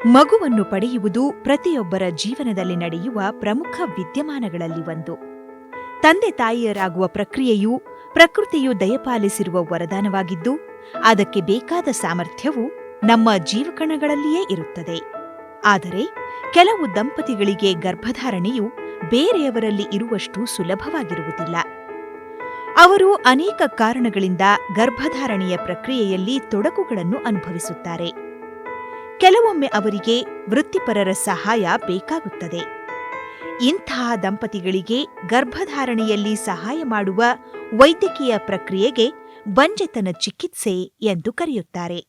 ಮಗುವನ್ನು ಪಡೆಯುವುದು ಪ್ರತಿಯೊಬ್ಬರ ಜೀವನದಲ್ಲಿ ನಡೆಯುವ ಪ್ರಮುಖ ವಿದ್ಯಮಾನಗಳಲ್ಲಿ ಒಂದು. ತಂದೆ ತಾಯಿಯರಾಗುವ ಪ್ರಕ್ರಿಯೆಯು ಪ್ರಕೃತಿಯು ದಯಪಾಲಿಸಿರುವ ವರದಾನವಾಗಿದ್ದು, ಅದಕ್ಕೆ ಬೇಕಾದ ಸಾಮರ್ಥ್ಯವು ನಮ್ಮ ಜೀವಕಣಗಳಲ್ಲಿಯೇ ಇರುತ್ತದೆ. ಆದರೆ ಕೆಲವು ದಂಪತಿಗಳಿಗೆ ಗರ್ಭಧಾರಣೆಯು ಬೇರೆಯವರಲ್ಲಿ ಇರುವಷ್ಟು ಸುಲಭವಾಗಿರುವುದಿಲ್ಲ. ಅವರು ಅನೇಕ ಕಾರಣಗಳಿಂದ ಗರ್ಭಧಾರಣೆಯ ಪ್ರಕ್ರಿಯೆಯಲ್ಲಿ ತೊಡಕುಗಳನ್ನು ಅನುಭವಿಸುತ್ತಾರೆ. ಕೆಲವೊಮ್ಮೆ ಅವರಿಗೆ ವೃತ್ತಿಪರರ ಸಹಾಯ ಬೇಕಾಗುತ್ತದೆ. ಇಂತಹ ದಂಪತಿಗಳಿಗೆ ಗರ್ಭಧಾರಣೆಯಲ್ಲಿ ಸಹಾಯ ಮಾಡುವ ವೈದ್ಯಕೀಯ ಪ್ರಕ್ರಿಯೆಗೆ ಬಂಜೆತನ ಚಿಕಿತ್ಸೆ ಎಂದು ಕರೆಯುತ್ತಾರೆ.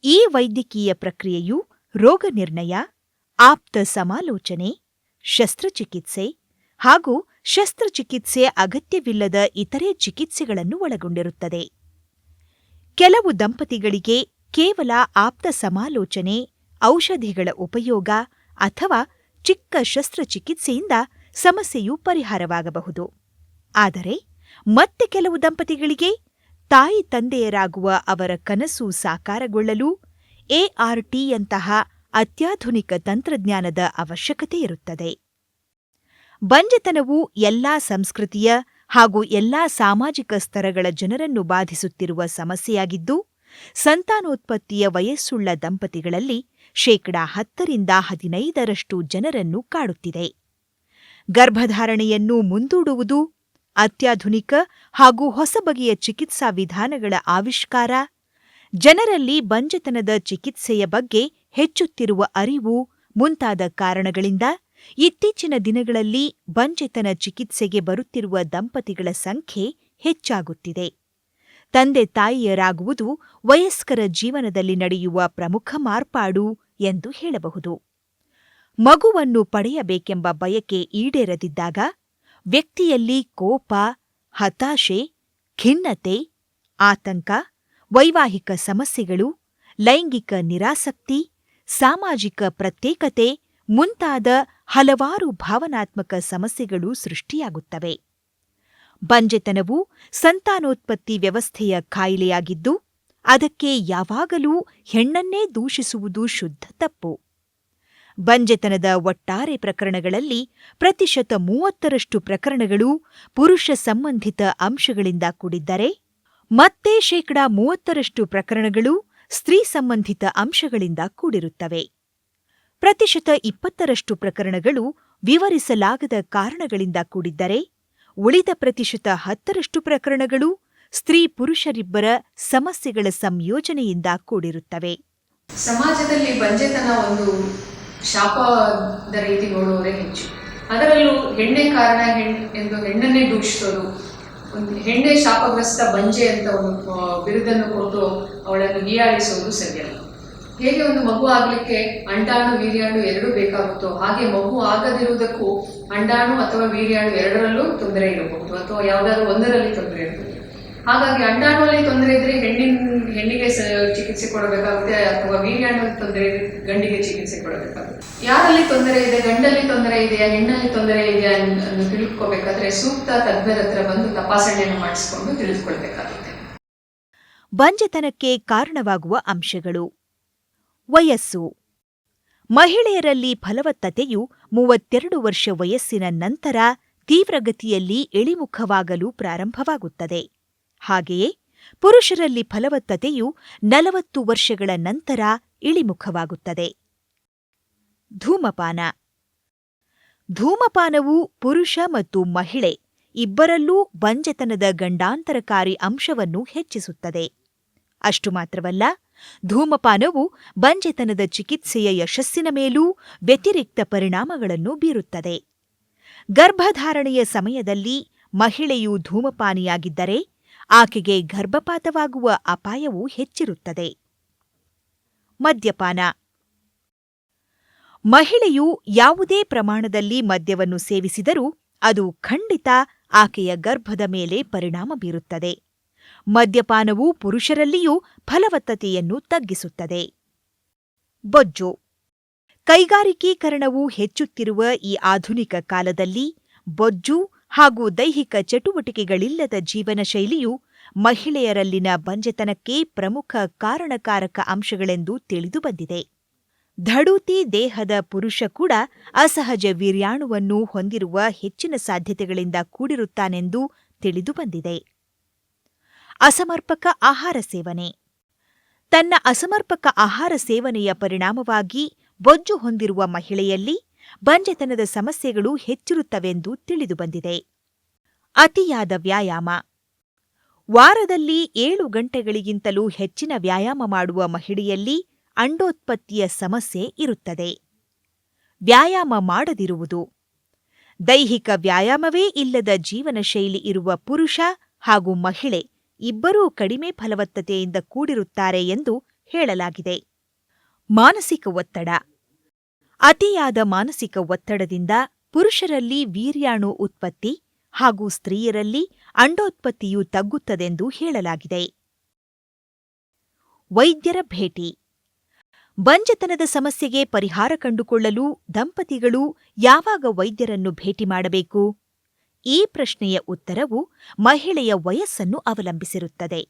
ಈ ವೈದ್ಯಕೀಯ ಪ್ರಕ್ರಿಯೆಯು ರೋಗನಿರ್ಣಯ, ಆಪ್ತ ಸಮಾಲೋಚನೆ, ಶಸ್ತ್ರಚಿಕಿತ್ಸೆ ಹಾಗೂ ಶಸ್ತ್ರಚಿಕಿತ್ಸೆ ಅಗತ್ಯವಿಲ್ಲದ ಇತರೆ ಚಿಕಿತ್ಸೆಗಳನ್ನು ಒಳಗೊಂಡಿರುತ್ತದೆ. ಕೆಲವು ದಂಪತಿಗಳಿಗೆ ಕೇವಲ ಆಪ್ತ ಸಮಾಲೋಚನೆ, ಔಷಧಿಗಳ ಉಪಯೋಗ ಅಥವಾ ಚಿಕ್ಕ ಶಸ್ತ್ರಚಿಕಿತ್ಸೆಯಿಂದ ಸಮಸ್ಯೆಯು ಪರಿಹಾರವಾಗಬಹುದು. ಆದರೆ ಮತ್ತೆ ಕೆಲವು ದಂಪತಿಗಳಿಗೆ ತಾಯಿ ತಂದೆಯರಾಗುವ ಅವರ ಕನಸು ಸಾಕಾರಗೊಳ್ಳಲು ಎಆರ್ಟಿಯಂತಹ ಅತ್ಯಾಧುನಿಕ ತಂತ್ರಜ್ಞಾನದ ಅವಶ್ಯಕತೆ ಇರುತ್ತದೆ. ಬಂಜೆತನವು ಎಲ್ಲಾ ಸಂಸ್ಕೃತಿಯ ಹಾಗೂ ಎಲ್ಲಾ ಸಾಮಾಜಿಕ ಸ್ತರಗಳ ಜನರನ್ನು ಬಾಧಿಸುತ್ತಿರುವ ಸಮಸ್ಯೆಯಾಗಿದ್ದು, ಸಂತಾನೋತ್ಪತ್ತಿಯ ವಯಸ್ಸುಳ್ಳ ದಂಪತಿಗಳಲ್ಲಿ 10-15% ಜನರನ್ನು ಕಾಡುತ್ತಿದೆ. ಗರ್ಭಧಾರಣೆಯನ್ನು ಮುಂದೂಡುವುದು, ಅತ್ಯಾಧುನಿಕ ಹಾಗೂ ಹೊಸ ಬಗೆಯ ಚಿಕಿತ್ಸಾ ವಿಧಾನಗಳ ಆವಿಷ್ಕಾರ, ಜನರಲ್ಲಿ ಬಂಜೆತನದ ಚಿಕಿತ್ಸೆಯ ಬಗ್ಗೆ ಹೆಚ್ಚುತ್ತಿರುವ ಅರಿವು ಮುಂತಾದ ಕಾರಣಗಳಿಂದ ಇತ್ತೀಚಿನ ದಿನಗಳಲ್ಲಿ ಬಂಜೆತನ ಚಿಕಿತ್ಸೆಗೆ ಬರುತ್ತಿರುವ ದಂಪತಿಗಳ ಸಂಖ್ಯೆ ಹೆಚ್ಚಾಗುತ್ತಿದೆ. ತಂದೆ ತಾಯಿಯರಾಗುವುದು ವಯಸ್ಕರ ಜೀವನದಲ್ಲಿ ನಡೆಯುವ ಪ್ರಮುಖ ಮಾರ್ಪಾಡು ಎಂದು ಹೇಳಬಹುದು. ಮಗುವನ್ನು ಪಡೆಯಬೇಕೆಂಬ ಬಯಕೆ ಈಡೇರದಿದ್ದಾಗ ವ್ಯಕ್ತಿಯಲ್ಲಿ ಕೋಪ, ಹತಾಶೆ, ಖಿನ್ನತೆ, ಆತಂಕ, ವೈವಾಹಿಕ ಸಮಸ್ಯೆಗಳು, ಲೈಂಗಿಕ ನಿರಾಸಕ್ತಿ, ಸಾಮಾಜಿಕ ಪ್ರತ್ಯೇಕತೆ ಮುಂತಾದ ಹಲವಾರು ಭಾವನಾತ್ಮಕ ಸಮಸ್ಯೆಗಳು ಸೃಷ್ಟಿಯಾಗುತ್ತವೆ. ಬಂಜೆತನವು ಸಂತಾನೋತ್ಪತ್ತಿ ವ್ಯವಸ್ಥೆಯ ಕಾಯಿಲೆಯಾಗಿದ್ದು, ಅದಕ್ಕೆ ಯಾವಾಗಲೂ ಹೆಣ್ಣನ್ನೇ ದೂಷಿಸುವುದು ಶುದ್ಧ ತಪ್ಪು. ಬಂಜೆತನದ ಒಟ್ಟಾರೆ ಪ್ರಕರಣಗಳಲ್ಲಿ 30% ಪ್ರಕರಣಗಳು ಪುರುಷ ಸಂಬಂಧಿತ ಅಂಶಗಳಿಂದ ಕೂಡಿದ್ದರೆ, ಮತ್ತೆ 30% ಪ್ರಕರಣಗಳು ಸ್ತ್ರೀ ಸಂಬಂಧಿತ ಅಂಶಗಳಿಂದ ಕೂಡಿರುತ್ತವೆ. 20% ಪ್ರಕರಣಗಳು ವಿವರಿಸಲಾಗದ ಕಾರಣಗಳಿಂದ ಕೂಡಿದ್ದರೆ, ಉಳಿದ 10% ಪ್ರಕರಣಗಳು ಸ್ತ್ರೀ ಪುರುಷರಿಬ್ಬರ ಸಮಸ್ಯೆಗಳ ಸಂಯೋಜನೆಯಿಂದ ಕೂಡಿರುತ್ತವೆ. ಸಮಾಜದಲ್ಲಿ ಬಂಜೆತನ ಒಂದು ಶಾಪದ ರೀತಿ ನೋಡುವವರೇ ಹೆಚ್ಚು. ಅದರಲ್ಲೂ ಹೆಣ್ಣೆ ಕಾರಣ ಎಂದು ಹೆಣ್ಣನ್ನೇ ದೂಷಿಸೋದು, ಹೆಣ್ಣೆ ಶಾಪಗ್ರಸ್ತ ಬಂಜೆ ಅಂತ ಒಂದು ಬಿರುದನ್ನು ಕೊಟ್ಟು ಅವಳನ್ನು ಹೀಯಾಳಿಸುವುದು ಸರಿಯಲ್ಲ. ಹೇಗೆ ಒಂದು ಮಗು ಆಗ್ಲಿಕ್ಕೆ ಅಂಡಾಣು ವೀರ್ಯಾಣು ಎರಡೂ ಬೇಕಾಗುತ್ತೋ, ಹಾಗೆ ಮಗು ಆಗದಿರುವುದಕ್ಕೂ ಅಂಡಾಣು ಅಥವಾ ವೀರ್ಯಾಣು ಎರಡರಲ್ಲೂ ತೊಂದರೆ ಇರಬಹುದು, ಅಥವಾ ಯಾವುದಾದ್ರೂ ಒಂದರಲ್ಲಿ ತೊಂದರೆ ಇರಬಹುದು. ಹಾಗಾಗಿ ಅಂಡಾಣುವಲ್ಲಿ ತೊಂದರೆ ಇದ್ರೆ ಹೆಣ್ಣಿಗೆ ಚಿಕಿತ್ಸೆ ಕೊಡಬೇಕಾಗುತ್ತೆ, ಅಥವಾ ವೀರ್ಯಾಣುವಿಗೆ ತೊಂದರೆ ಇದ್ರೆ ಗಂಡಿಗೆ ಚಿಕಿತ್ಸೆ ಕೊಡಬೇಕಾಗುತ್ತೆ. ಯಾರಲ್ಲಿ ತೊಂದರೆ ಇದೆ, ಗಂಡಲ್ಲಿ ತೊಂದರೆ ಇದೆಯಾ, ಹೆಣ್ಣಲ್ಲಿ ತೊಂದರೆ ಇದೆಯಾ ಅನ್ನು ತಿಳಿದುಕೋಬೇಕಾದ್ರೆ ಸೂಕ್ತ ತಜ್ಞರ ಹತ್ರ ಬಂದು ತಪಾಸಣೆಯನ್ನು ಮಾಡಿಸಿಕೊಂಡು ತಿಳಿದುಕೊಳ್ಬೇಕಾಗುತ್ತೆ. ಬಂಜೆತನಕ್ಕೆ ಕಾರಣವಾಗುವ ಅಂಶಗಳು. ವಯಸ್ಸು. ಮಹಿಳೆಯರಲ್ಲಿ ಫಲವತ್ತತೆಯು 32 ವರ್ಷ ವಯಸ್ಸಿನ ನಂತರ ತೀವ್ರಗತಿಯಲ್ಲಿ ಇಳಿಮುಖವಾಗಲು ಪ್ರಾರಂಭವಾಗುತ್ತದೆ. ಹಾಗೆಯೇ ಪುರುಷರಲ್ಲಿ ಫಲವತ್ತತೆಯು 40 ವರ್ಷಗಳ ನಂತರ ಇಳಿಮುಖವಾಗುತ್ತದೆ. ಧೂಮಪಾನ. ಧೂಮಪಾನವು ಪುರುಷ ಮತ್ತು ಮಹಿಳೆ ಇಬ್ಬರಲ್ಲೂ ಬಂಜೆತನದ ಗಂಡಾಂತರಕಾರಿ ಅಂಶವನ್ನು ಹೆಚ್ಚಿಸುತ್ತದೆ. ಅಷ್ಟು ಮಾತ್ರವಲ್ಲ, ಧೂಮಪಾನವು ಬಂಜೆತನದ ಚಿಕಿತ್ಸೆಯ ಯಶಸ್ಸಿನ ಮೇಲೂ ವ್ಯತಿರಿಕ್ತ ಪರಿಣಾಮಗಳನ್ನು ಬೀರುತ್ತದೆ. ಗರ್ಭಧಾರಣೆಯ ಸಮಯದಲ್ಲಿ ಮಹಿಳೆಯು ಧೂಮಪಾನಿಯಾಗಿದ್ದರೆ ಆಕೆಗೆ ಗರ್ಭಪಾತವಾಗುವ ಅಪಾಯವೂ ಹೆಚ್ಚಿರುತ್ತದೆ. ಮದ್ಯಪಾನ. ಮಹಿಳೆಯು ಯಾವುದೇ ಪ್ರಮಾಣದಲ್ಲಿ ಮದ್ಯವನ್ನು ಸೇವಿಸಿದರೂ ಅದು ಖಂಡಿತ ಆಕೆಯ ಗರ್ಭದ ಮೇಲೆ ಪರಿಣಾಮ ಬೀರುತ್ತದೆ. ಮದ್ಯಪಾನವು ಪುರುಷರಲ್ಲಿಯೂ ಫಲವತ್ತತೆಯನ್ನು ತಗ್ಗಿಸುತ್ತದೆ. ಬೊಜ್ಜು. ಕೈಗಾರಿಕೀಕರಣವು ಹೆಚ್ಚುತ್ತಿರುವ ಈ ಆಧುನಿಕ ಕಾಲದಲ್ಲಿ ಬೊಜ್ಜು ಹಾಗೂ ದೈಹಿಕ ಚಟುವಟಿಕೆಗಳಿಲ್ಲದ ಜೀವನ ಶೈಲಿಯು ಮಹಿಳೆಯರಲ್ಲಿನ ಬಂಜೆತನಕ್ಕೆ ಪ್ರಮುಖ ಕಾರಣಕಾರಕ ಅಂಶಗಳೆಂದು ತಿಳಿದುಬಂದಿದೆ. ಧಡೂತಿ ದೇಹದ ಪುರುಷ ಕೂಡ ಅಸಹಜ ವೀರ್ಯಾಣುವನ್ನು ಹೊಂದಿರುವ ಹೆಚ್ಚಿನ ಸಾಧ್ಯತೆಗಳಿಂದ ಕೂಡಿರುತ್ತಾನೆಂದು ತಿಳಿದುಬಂದಿದೆ. ಅಸಮರ್ಪಕ ಆಹಾರ ಸೇವನೆ. ತನ್ನ ಅಸಮರ್ಪಕ ಆಹಾರ ಸೇವನೆಯ ಪರಿಣಾಮವಾಗಿ ಬೊಜ್ಜು ಹೊಂದಿರುವ ಮಹಿಳೆಯಲ್ಲಿ ಬಂಜೆತನದ ಸಮಸ್ಯೆಗಳು ಹೆಚ್ಚಿರುತ್ತವೆಂದು ತಿಳಿದುಬಂದಿದೆ. ಅತಿಯಾದ ವ್ಯಾಯಾಮ. ವಾರದಲ್ಲಿ 7 ಗಂಟೆಗಳಿಗಿಂತಲೂ ಹೆಚ್ಚಿನ ವ್ಯಾಯಾಮ ಮಾಡುವ ಮಹಿಳೆಯಲ್ಲಿ ಅಂಡೋತ್ಪತ್ತಿಯ ಸಮಸ್ಯೆ ಇರುತ್ತದೆ. ವ್ಯಾಯಾಮ ಮಾಡದಿರುವುದು. ದೈಹಿಕ ವ್ಯಾಯಾಮವೇ ಇಲ್ಲದ ಜೀವನ ಶೈಲಿ ಇರುವ ಪುರುಷ ಹಾಗೂ ಮಹಿಳೆ ಇಬ್ಬರೂ ಕಡಿಮೆ ಫಲವತ್ತತೆಯಿಂದ ಕೂಡಿರುತ್ತಾರೆ ಎಂದು ಹೇಳಲಾಗಿದೆ. ಮಾನಸಿಕ ಒತ್ತಡ. ಅತಿಯಾದ ಮಾನಸಿಕ ಒತ್ತಡದಿಂದ ಪುರುಷರಲ್ಲಿ ವೀರ್ಯಾಣು ಉತ್ಪತ್ತಿ ಹಾಗೂ ಸ್ತ್ರೀಯರಲ್ಲಿ ಅಂಡೋತ್ಪತ್ತಿಯು ತಗ್ಗುತ್ತದೆಂದು ಹೇಳಲಾಗಿದೆ. ವೈದ್ಯರ ಭೇಟಿ. ಬಂಜೆತನದ ಸಮಸ್ಯೆಗೆ ಪರಿಹಾರ ಕಂಡುಕೊಳ್ಳಲು ದಂಪತಿಗಳು ಯಾವಾಗ ವೈದ್ಯರನ್ನು ಭೇಟಿ ಮಾಡಬೇಕು? ಈ ಪ್ರಶ್ನೆಯ ಉತ್ತರವು ಮಹಿಳೆಯ ವಯಸ್ಸನ್ನು ಅವಲಂಬಿಸಿರುತ್ತದೆ.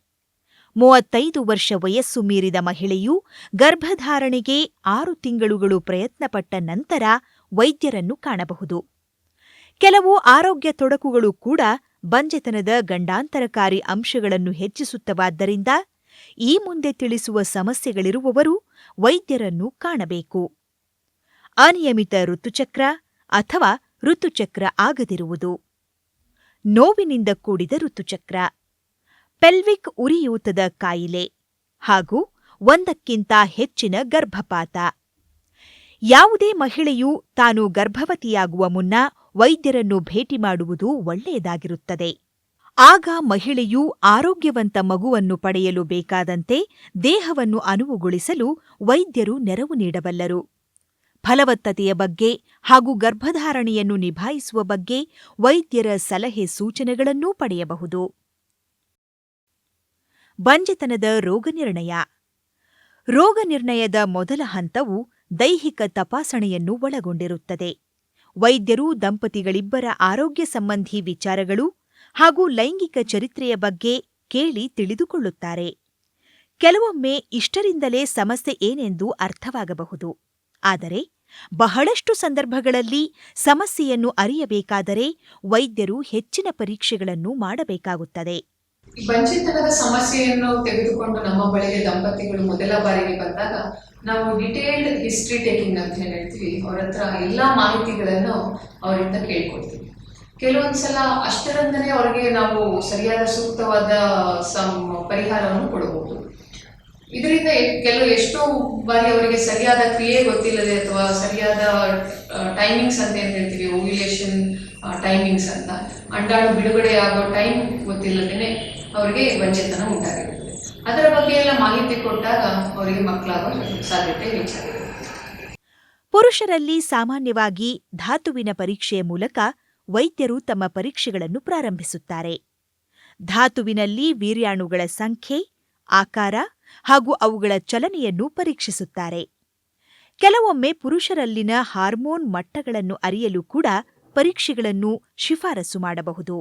35 ವರ್ಷ ವಯಸ್ಸು ಮೀರಿದ ಮಹಿಳೆಯು ಗರ್ಭಧಾರಣೆಗೆ 6 ತಿಂಗಳುಗಳು ಪ್ರಯತ್ನಪಟ್ಟ ನಂತರ ವೈದ್ಯರನ್ನು ಕಾಣಬಹುದು. ಕೆಲವು ಆರೋಗ್ಯ ತೊಡಕುಗಳು ಕೂಡ ಬಂಜೆತನದ ಗಂಡಾಂತರಕಾರಿ ಅಂಶಗಳನ್ನು ಹೆಚ್ಚಿಸುತ್ತವಾದ್ದರಿಂದ ಈ ಮುಂದೆ ತಿಳಿಸುವ ಸಮಸ್ಯೆಗಳಿರುವವರು ವೈದ್ಯರನ್ನು ಕಾಣಬೇಕು. ಅನಿಯಮಿತ ಋತುಚಕ್ರ ಅಥವಾ ಋತುಚಕ್ರ ಆಗದಿರುವುದು. ನೋವಿನಿಂದ ಕೂಡಿದ ಋತುಚಕ್ರ, ಪೆಲ್ವಿಕ್ ಉರಿಯೂತದ ಕಾಯಿಲೆ ಹಾಗೂ ಒಂದಕ್ಕಿಂತ ಹೆಚ್ಚಿನ ಗರ್ಭಪಾತ. ಯಾವುದೇ ಮಹಿಳೆಯು ತಾನು ಗರ್ಭವತಿಯಾಗುವ ಮುನ್ನ ವೈದ್ಯರನ್ನು ಭೇಟಿ ಮಾಡುವುದು ಒಳ್ಳೆಯದಾಗಿರುತ್ತದೆ. ಆಗ ಮಹಿಳೆಯು ಆರೋಗ್ಯವಂತ ಮಗುವನ್ನು ಪಡೆಯಲು ಬೇಕಾದಂತೆ ದೇಹವನ್ನು ಅನುವುಗೊಳಿಸಲು ವೈದ್ಯರು ನೆರವು ನೀಡಬಲ್ಲರು. ಫಲವತ್ತತೆಯ ಬಗ್ಗೆ ಹಾಗೂ ಗರ್ಭಧಾರಣೆಯನ್ನು ನಿಭಾಯಿಸುವ ಬಗ್ಗೆ ವೈದ್ಯರ ಸಲಹೆ ಸೂಚನೆಗಳನ್ನೂ ಪಡೆಯಬಹುದು. ಬಂಜೆತನದ ರೋಗನಿರ್ಣಯ. ರೋಗನಿರ್ಣಯದ ಮೊದಲ ಹಂತವು ದೈಹಿಕ ತಪಾಸಣೆಯನ್ನು ಒಳಗೊಂಡಿರುತ್ತದೆ. ವೈದ್ಯರು ದಂಪತಿಗಳಿಬ್ಬರ ಆರೋಗ್ಯ ಸಂಬಂಧಿ ವಿಚಾರಗಳು ಹಾಗೂ ಲೈಂಗಿಕ ಚರಿತ್ರೆಯ ಬಗ್ಗೆ ಕೇಳಿ ತಿಳಿದುಕೊಳ್ಳುತ್ತಾರೆ. ಕೆಲವೊಮ್ಮೆ ಇಷ್ಟರಿಂದಲೇ ಸಮಸ್ಯೆ ಏನೆಂದು ಅರ್ಥವಾಗಬಹುದು. ಆದರೆ ಬಹಳಷ್ಟು ಸಂದರ್ಭಗಳಲ್ಲಿ ಸಮಸ್ಯೆಯನ್ನು ಅರಿಯಬೇಕಾದರೆ ವೈದ್ಯರು ಹೆಚ್ಚಿನ ಪರೀಕ್ಷೆಗಳನ್ನು ಮಾಡಬೇಕಾಗುತ್ತದೆ. ಬಂಜೆತನದ ಸಮಸ್ಯೆಯನ್ನು ತೆಗೆದುಕೊಂಡು ನಮ್ಮ ಬಳಿಗೆ ದಂಪತಿಗಳು ಮೊದಲ ಬಾರಿಗೆ ಬಂದಾಗ ನಾವು ಡಿಟೇಲ್ಡ್ ಹಿಸ್ಟ್ರಿ ಟೇಕಿಂಗ್ ಅಂತ ಹೇಳ್ತೀವಿ. ಅವ್ರ ಹತ್ರ ಎಲ್ಲಾ ಮಾಹಿತಿಗಳನ್ನು ಅವರಿಂದ ಕೇಳ್ಕೊಳ್ತೀವಿ. ಕೆಲವೊಂದ್ಸಲ ಅಷ್ಟರಿಂದನೇ ಅವರಿಗೆ ನಾವು ಸರಿಯಾದ ಸೂಕ್ತವಾದ ಪರಿಹಾರವನ್ನು ಕೊಡಬಹುದು. ಇದರಿಂದ ಎಷ್ಟೋ ಬಾರಿ ಅವರಿಗೆ ಸರಿಯಾದ ಕ್ರಿಯೆ ಗೊತ್ತಿಲ್ಲದೆ ಅಥವಾ ಸರಿಯಾದ ಟೈಮಿಂಗ್ಸ್ ಅಂತ ಏನ್ ಹೇಳ್ತೀವಿ, ಓವ್ಯುಲೇಷನ್ ಟೈಮಿಂಗ್ಸ್ ಅಂತ, ಅಂಡಾಣು ಬಿಡುಗಡೆ ಆಗೋ ಟೈಮ್ ಗೊತ್ತಿಲ್ಲದೇನೆ ಅವರಿಗೆ ಬಂಜೆತನ ಉಂಟಾಗಿರುತ್ತದೆ. ಅದರ ಬಗ್ಗೆ ಎಲ್ಲ ಮಾಹಿತಿ ಕೊಟ್ಟಾಗ ಅವರಿಗೆ ಮಕ್ಕಳಾಗೋ ಸಾಧ್ಯತೆ ಹೆಚ್ಚಾಗಿರುತ್ತೆ. ಪುರುಷರಲ್ಲಿ ಸಾಮಾನ್ಯವಾಗಿ ಧಾತುವಿನ ಪರೀಕ್ಷೆಯ ಮೂಲಕ ವೈದ್ಯರು ತಮ್ಮ ಪರೀಕ್ಷೆಗಳನ್ನು ಪ್ರಾರಂಭಿಸುತ್ತಾರೆ. ಧಾತುವಿನಲ್ಲಿ ವೀರ್ಯಾಣುಗಳ ಸಂಖ್ಯೆ, ಆಕಾರ ಹಾಗೂ ಅವುಗಳ ಚಲನೆಯನ್ನು ಪರೀಕ್ಷಿಸುತ್ತಾರೆ. ಕೆಲವೊಮ್ಮೆ ಪುರುಷರಲ್ಲಿನ ಹಾರ್ಮೋನ್ ಮಟ್ಟಗಳನ್ನು ಅರಿಯಲು ಕೂಡ ಪರೀಕ್ಷೆಗಳನ್ನು ಶಿಫಾರಸು ಮಾಡಬಹುದು.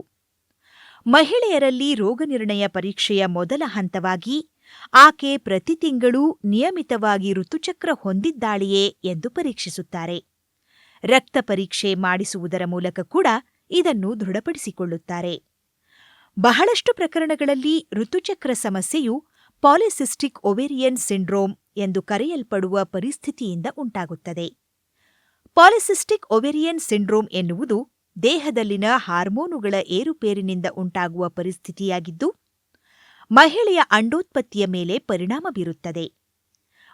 ಮಹಿಳೆಯರಲ್ಲಿ ರೋಗನಿರ್ಣಯ ಪರೀಕ್ಷೆಯ ಮೊದಲ ಹಂತವಾಗಿ ಆಕೆ ಪ್ರತಿ ತಿಂಗಳೂ ನಿಯಮಿತವಾಗಿ ಋತುಚಕ್ರ ಹೊಂದಿದ್ದಾಳೆಯೇ ಎಂದು ಪರೀಕ್ಷಿಸುತ್ತಾರೆ. ರಕ್ತ ಪರೀಕ್ಷೆ ಮಾಡಿಸುವುದರ ಮೂಲಕ ಕೂಡ ಇದನ್ನು ದೃಢಪಡಿಸಿಕೊಳ್ಳುತ್ತಾರೆ. ಬಹಳಷ್ಟು ಪ್ರಕರಣಗಳಲ್ಲಿ ಋತುಚಕ್ರ ಸಮಸ್ಯೆಯು ಪಾಲಿಸಿಸ್ಟಿಕ್ ಒವೇರಿಯನ್ ಸಿಂಡ್ರೋಮ್ ಎಂದು ಕರೆಯಲ್ಪಡುವ ಪರಿಸ್ಥಿತಿಯಿಂದ ಉಂಟಾಗುತ್ತದೆ. ಪಾಲಿಸಿಸ್ಟಿಕ್ ಒವೇರಿಯನ್ ಸಿಂಡ್ರೋಮ್ ಎನ್ನುವುದು ದೇಹದಲ್ಲಿನ ಹಾರ್ಮೋನುಗಳ ಏರುಪೇರಿನಿಂದ ಉಂಟಾಗುವ ಪರಿಸ್ಥಿತಿಯಾಗಿದ್ದು, ಮಹಿಳೆಯ ಅಂಡೋತ್ಪತ್ತಿಯ ಮೇಲೆ ಪರಿಣಾಮ ಬೀರುತ್ತದೆ.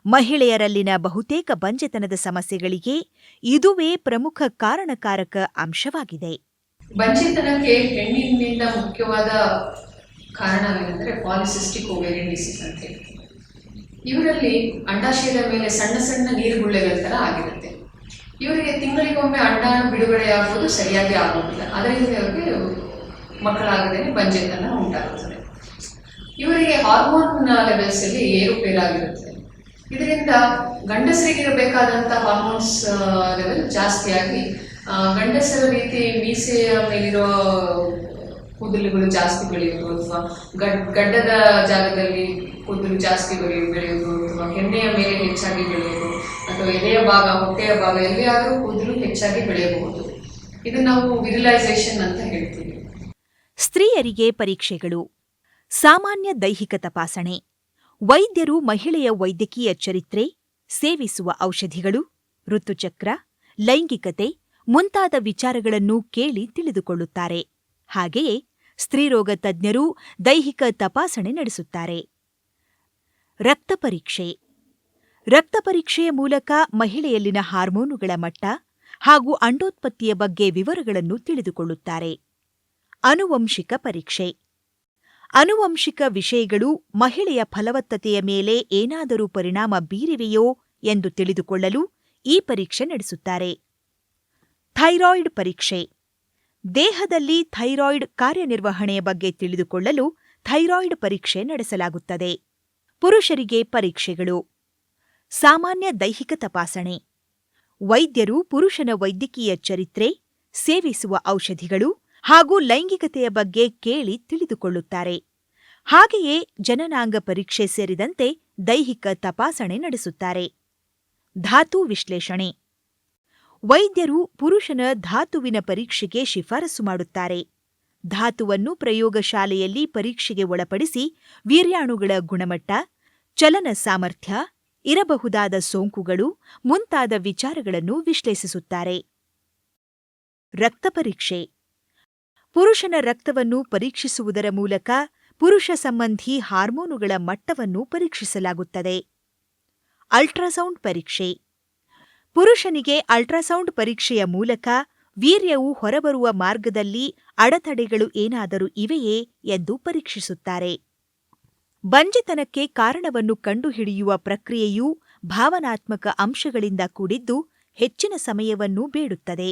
ಮಹಿಳೆಯರಲ್ಲಿನ ಬಹುತೇಕ ಬಂಜೆತನದ ಸಮಸ್ಯೆಗಳಿಗೆ ಇದುವೇ ಪ್ರಮುಖ ಕಾರಣಕಾರಕ ಅಂಶವಾಗಿದೆ. ಬಂಜೆತನಕ್ಕೆ ಹೆಣ್ಣಿನಿಂದ ಮುಖ್ಯವಾದ ಕಾರಣವೇನೆಂದರೆ ಪಾಲಿಸಿಸ್ಟಿಕ್ ಓವೇರಿಯನ್ ಡಿಸೀಸ್ ಅಂತ ಹೇಳ್ತೀವಿ. ಇವರಲ್ಲಿ ಅಂಡಾಶಯದ ಮೇಲೆ ಸಣ್ಣ ಸಣ್ಣ ನೀರುಗುಳ್ಳೆಗಳ ತರ ಆಗಿರುತ್ತೆ. ಇವರಿಗೆ ತಿಂಗಳಿಗೊಮ್ಮೆ ಅಂಡಾಣು ಬಿಡುಗಡೆಯಾಗುವುದು ಸರಿಯಾಗಿ ಆಗುವುದಿಲ್ಲ. ಅದರಿಂದ ಇವರಿಗೆ ಮಕ್ಕಳಾಗದೇನೆ ಬಂಜೆತನ ಉಂಟಾಗುತ್ತದೆ. ಇವರಿಗೆ ಹಾರ್ಮೋನ್ ಲೆವೆಲ್ಸ್ ಅಲ್ಲಿ ಏರುಪೇರಾಗಿರುತ್ತದೆ. ಇದರಿಂದ ಗಂಡಸರಿಗಿರಬೇಕಾದಂಥ ಹಾರ್ಮೋನ್ಸ್ ಲೆವೆಲ್ ಜಾಸ್ತಿಯಾಗಿ ಗಂಡಸರ ರೀತಿ ಮೀಸೆಯ ಮೇಲಿರೋ ಕೂದಲುಗಳು ಜಾಸ್ತಿ ಬೆಳೆಯೋದು ಅಥವಾ ಗಡ್ಡದ ಜಾಗದಲ್ಲಿ ಕೂದಲು ಜಾಸ್ತಿ ಬೆಳೆಯೋದು ಅಥವಾ ಕೆನ್ನೆಯ ಮೇಲೆ ಹೆಚ್ಚಾಗಿ ಬೆಳೆಯೋದು ಅಥವಾ ಎದೆಯ ಭಾಗ ಹೊಟ್ಟೆಯ ಭಾಗ ಎಲ್ಲಿಯಾದರೂ ಕೂದಲು ಹೆಚ್ಚಾಗಿ ಬೆಳೆಯಬಹುದು. ಇದು ನಾವು ವಿರಿಲೈಸೇಷನ್ ಅಂತ ಹೇಳ್ತೀವಿ. ಸ್ತ್ರೀಯರಿಗೆ ಪರೀಕ್ಷೆಗಳು. ಸಾಮಾನ್ಯ ದೈಹಿಕ ತಪಾಸಣೆ. ವೈದ್ಯರು ಮಹಿಳೆಯ ವೈದ್ಯಕೀಯ ಚರಿತ್ರೆ, ಸೇವಿಸುವ ಔಷಧಿಗಳು, ಋತುಚಕ್ರ, ಲೈಂಗಿಕತೆ ಮುಂತಾದ ವಿಚಾರಗಳನ್ನು ಕೇಳಿ ತಿಳಿದುಕೊಳ್ಳುತ್ತಾರೆ. ಹಾಗೆಯೇ ಸ್ತ್ರೀರೋಗ ತಜ್ಞರು ದೈಹಿಕ ತಪಾಸಣೆ ನಡೆಸುತ್ತಾರೆ. ರಕ್ತ ಪರೀಕ್ಷೆ. ರಕ್ತ ಪರೀಕ್ಷೆಯ ಮೂಲಕ ಮಹಿಳೆಯಲ್ಲಿನ ಹಾರ್ಮೋನುಗಳ ಮಟ್ಟ ಹಾಗೂ ಅಂಡೋತ್ಪತ್ತಿಯ ಬಗ್ಗೆ ವಿವರಗಳನ್ನು ತಿಳಿದುಕೊಳ್ಳುತ್ತಾರೆ. ಆನುವಂಶಿಕ ಪರೀಕ್ಷೆ. ಆನುವಂಶಿಕ ವಿಷಯಗಳು ಮಹಿಳೆಯ ಫಲವತ್ತತೆಯ ಮೇಲೆ ಏನಾದರೂ ಪರಿಣಾಮ ಬೀರಿವೆಯೋ ಎಂದು ತಿಳಿದುಕೊಳ್ಳಲು ಈ ಪರೀಕ್ಷೆ ನಡೆಸುತ್ತಾರೆ. ಥೈರಾಯ್ಡ್ ಪರೀಕ್ಷೆ. ದೇಹದಲ್ಲಿ ಥೈರಾಯ್ಡ್ ಕಾರ್ಯನಿರ್ವಹಣೆಯ ಬಗ್ಗೆ ತಿಳಿದುಕೊಳ್ಳಲು ಥೈರಾಯ್ಡ್ ಪರೀಕ್ಷೆ ನಡೆಸಲಾಗುತ್ತದೆ. ಪುರುಷರಿಗೆ ಪರೀಕ್ಷೆಗಳು. ಸಾಮಾನ್ಯ ದೈಹಿಕ ತಪಾಸಣೆ. ವೈದ್ಯರು ಪುರುಷನ ವೈದ್ಯಕೀಯ ಚರಿತ್ರೆ, ಸೇವಿಸುವ ಔಷಧಿಗಳು ಹಾಗೂ ಲೈಂಗಿಕತೆಯ ಬಗ್ಗೆ ಕೇಳಿ ತಿಳಿದುಕೊಳ್ಳುತ್ತಾರೆ. ಹಾಗೆಯೇ ಜನನಾಂಗ ಪರೀಕ್ಷೆ ಸೇರಿದಂತೆ ದೈಹಿಕ ತಪಾಸಣೆ ನಡೆಸುತ್ತಾರೆ. ಧಾತು ವಿಶ್ಲೇಷಣೆ. ವೈದ್ಯರು ಪುರುಷನ ಧಾತುವಿನ ಪರೀಕ್ಷೆಗೆ ಶಿಫಾರಸು ಮಾಡುತ್ತಾರೆ. ಧಾತುವನ್ನು ಪ್ರಯೋಗಶಾಲೆಯಲ್ಲಿ ಪರೀಕ್ಷೆಗೆ ಒಳಪಡಿಸಿ ವೀರ್ಯಾಣುಗಳ ಗುಣಮಟ್ಟ, ಚಲನ ಸಾಮರ್ಥ್ಯ, ಇರಬಹುದಾದ ಸೋಂಕುಗಳು ಮುಂತಾದ ವಿಚಾರಗಳನ್ನು ವಿಶ್ಲೇಷಿಸುತ್ತಾರೆ. ರಕ್ತ ಪರೀಕ್ಷೆ. ಪುರುಷನ ರಕ್ತವನ್ನು ಪರೀಕ್ಷಿಸುವುದರ ಮೂಲಕ ಪುರುಷ ಸಂಬಂಧಿ ಹಾರ್ಮೋನುಗಳ ಮಟ್ಟವನ್ನು ಪರೀಕ್ಷಿಸಲಾಗುತ್ತದೆ. ಅಲ್ಟ್ರಾಸೌಂಡ್ ಪರೀಕ್ಷೆ. ಪುರುಷನಿಗೆ ಅಲ್ಟ್ರಾಸೌಂಡ್ ಪರೀಕ್ಷೆಯ ಮೂಲಕ ವೀರ್ಯವು ಹೊರಬರುವ ಮಾರ್ಗದಲ್ಲಿ ಅಡೆತಡೆಗಳು ಏನಾದರೂ ಇವೆಯೇ ಎಂದು ಪರೀಕ್ಷಿಸುತ್ತಾರೆ. ಬಂಜೆತನಕ್ಕೆ ಕಾರಣವನ್ನು ಕಂಡುಹಿಡಿಯುವ ಪ್ರಕ್ರಿಯೆಯು ಭಾವನಾತ್ಮಕ ಅಂಶಗಳಿಂದ ಕೂಡಿದ್ದು ಹೆಚ್ಚಿನ ಸಮಯವನ್ನು ಬೇಡುತ್ತದೆ.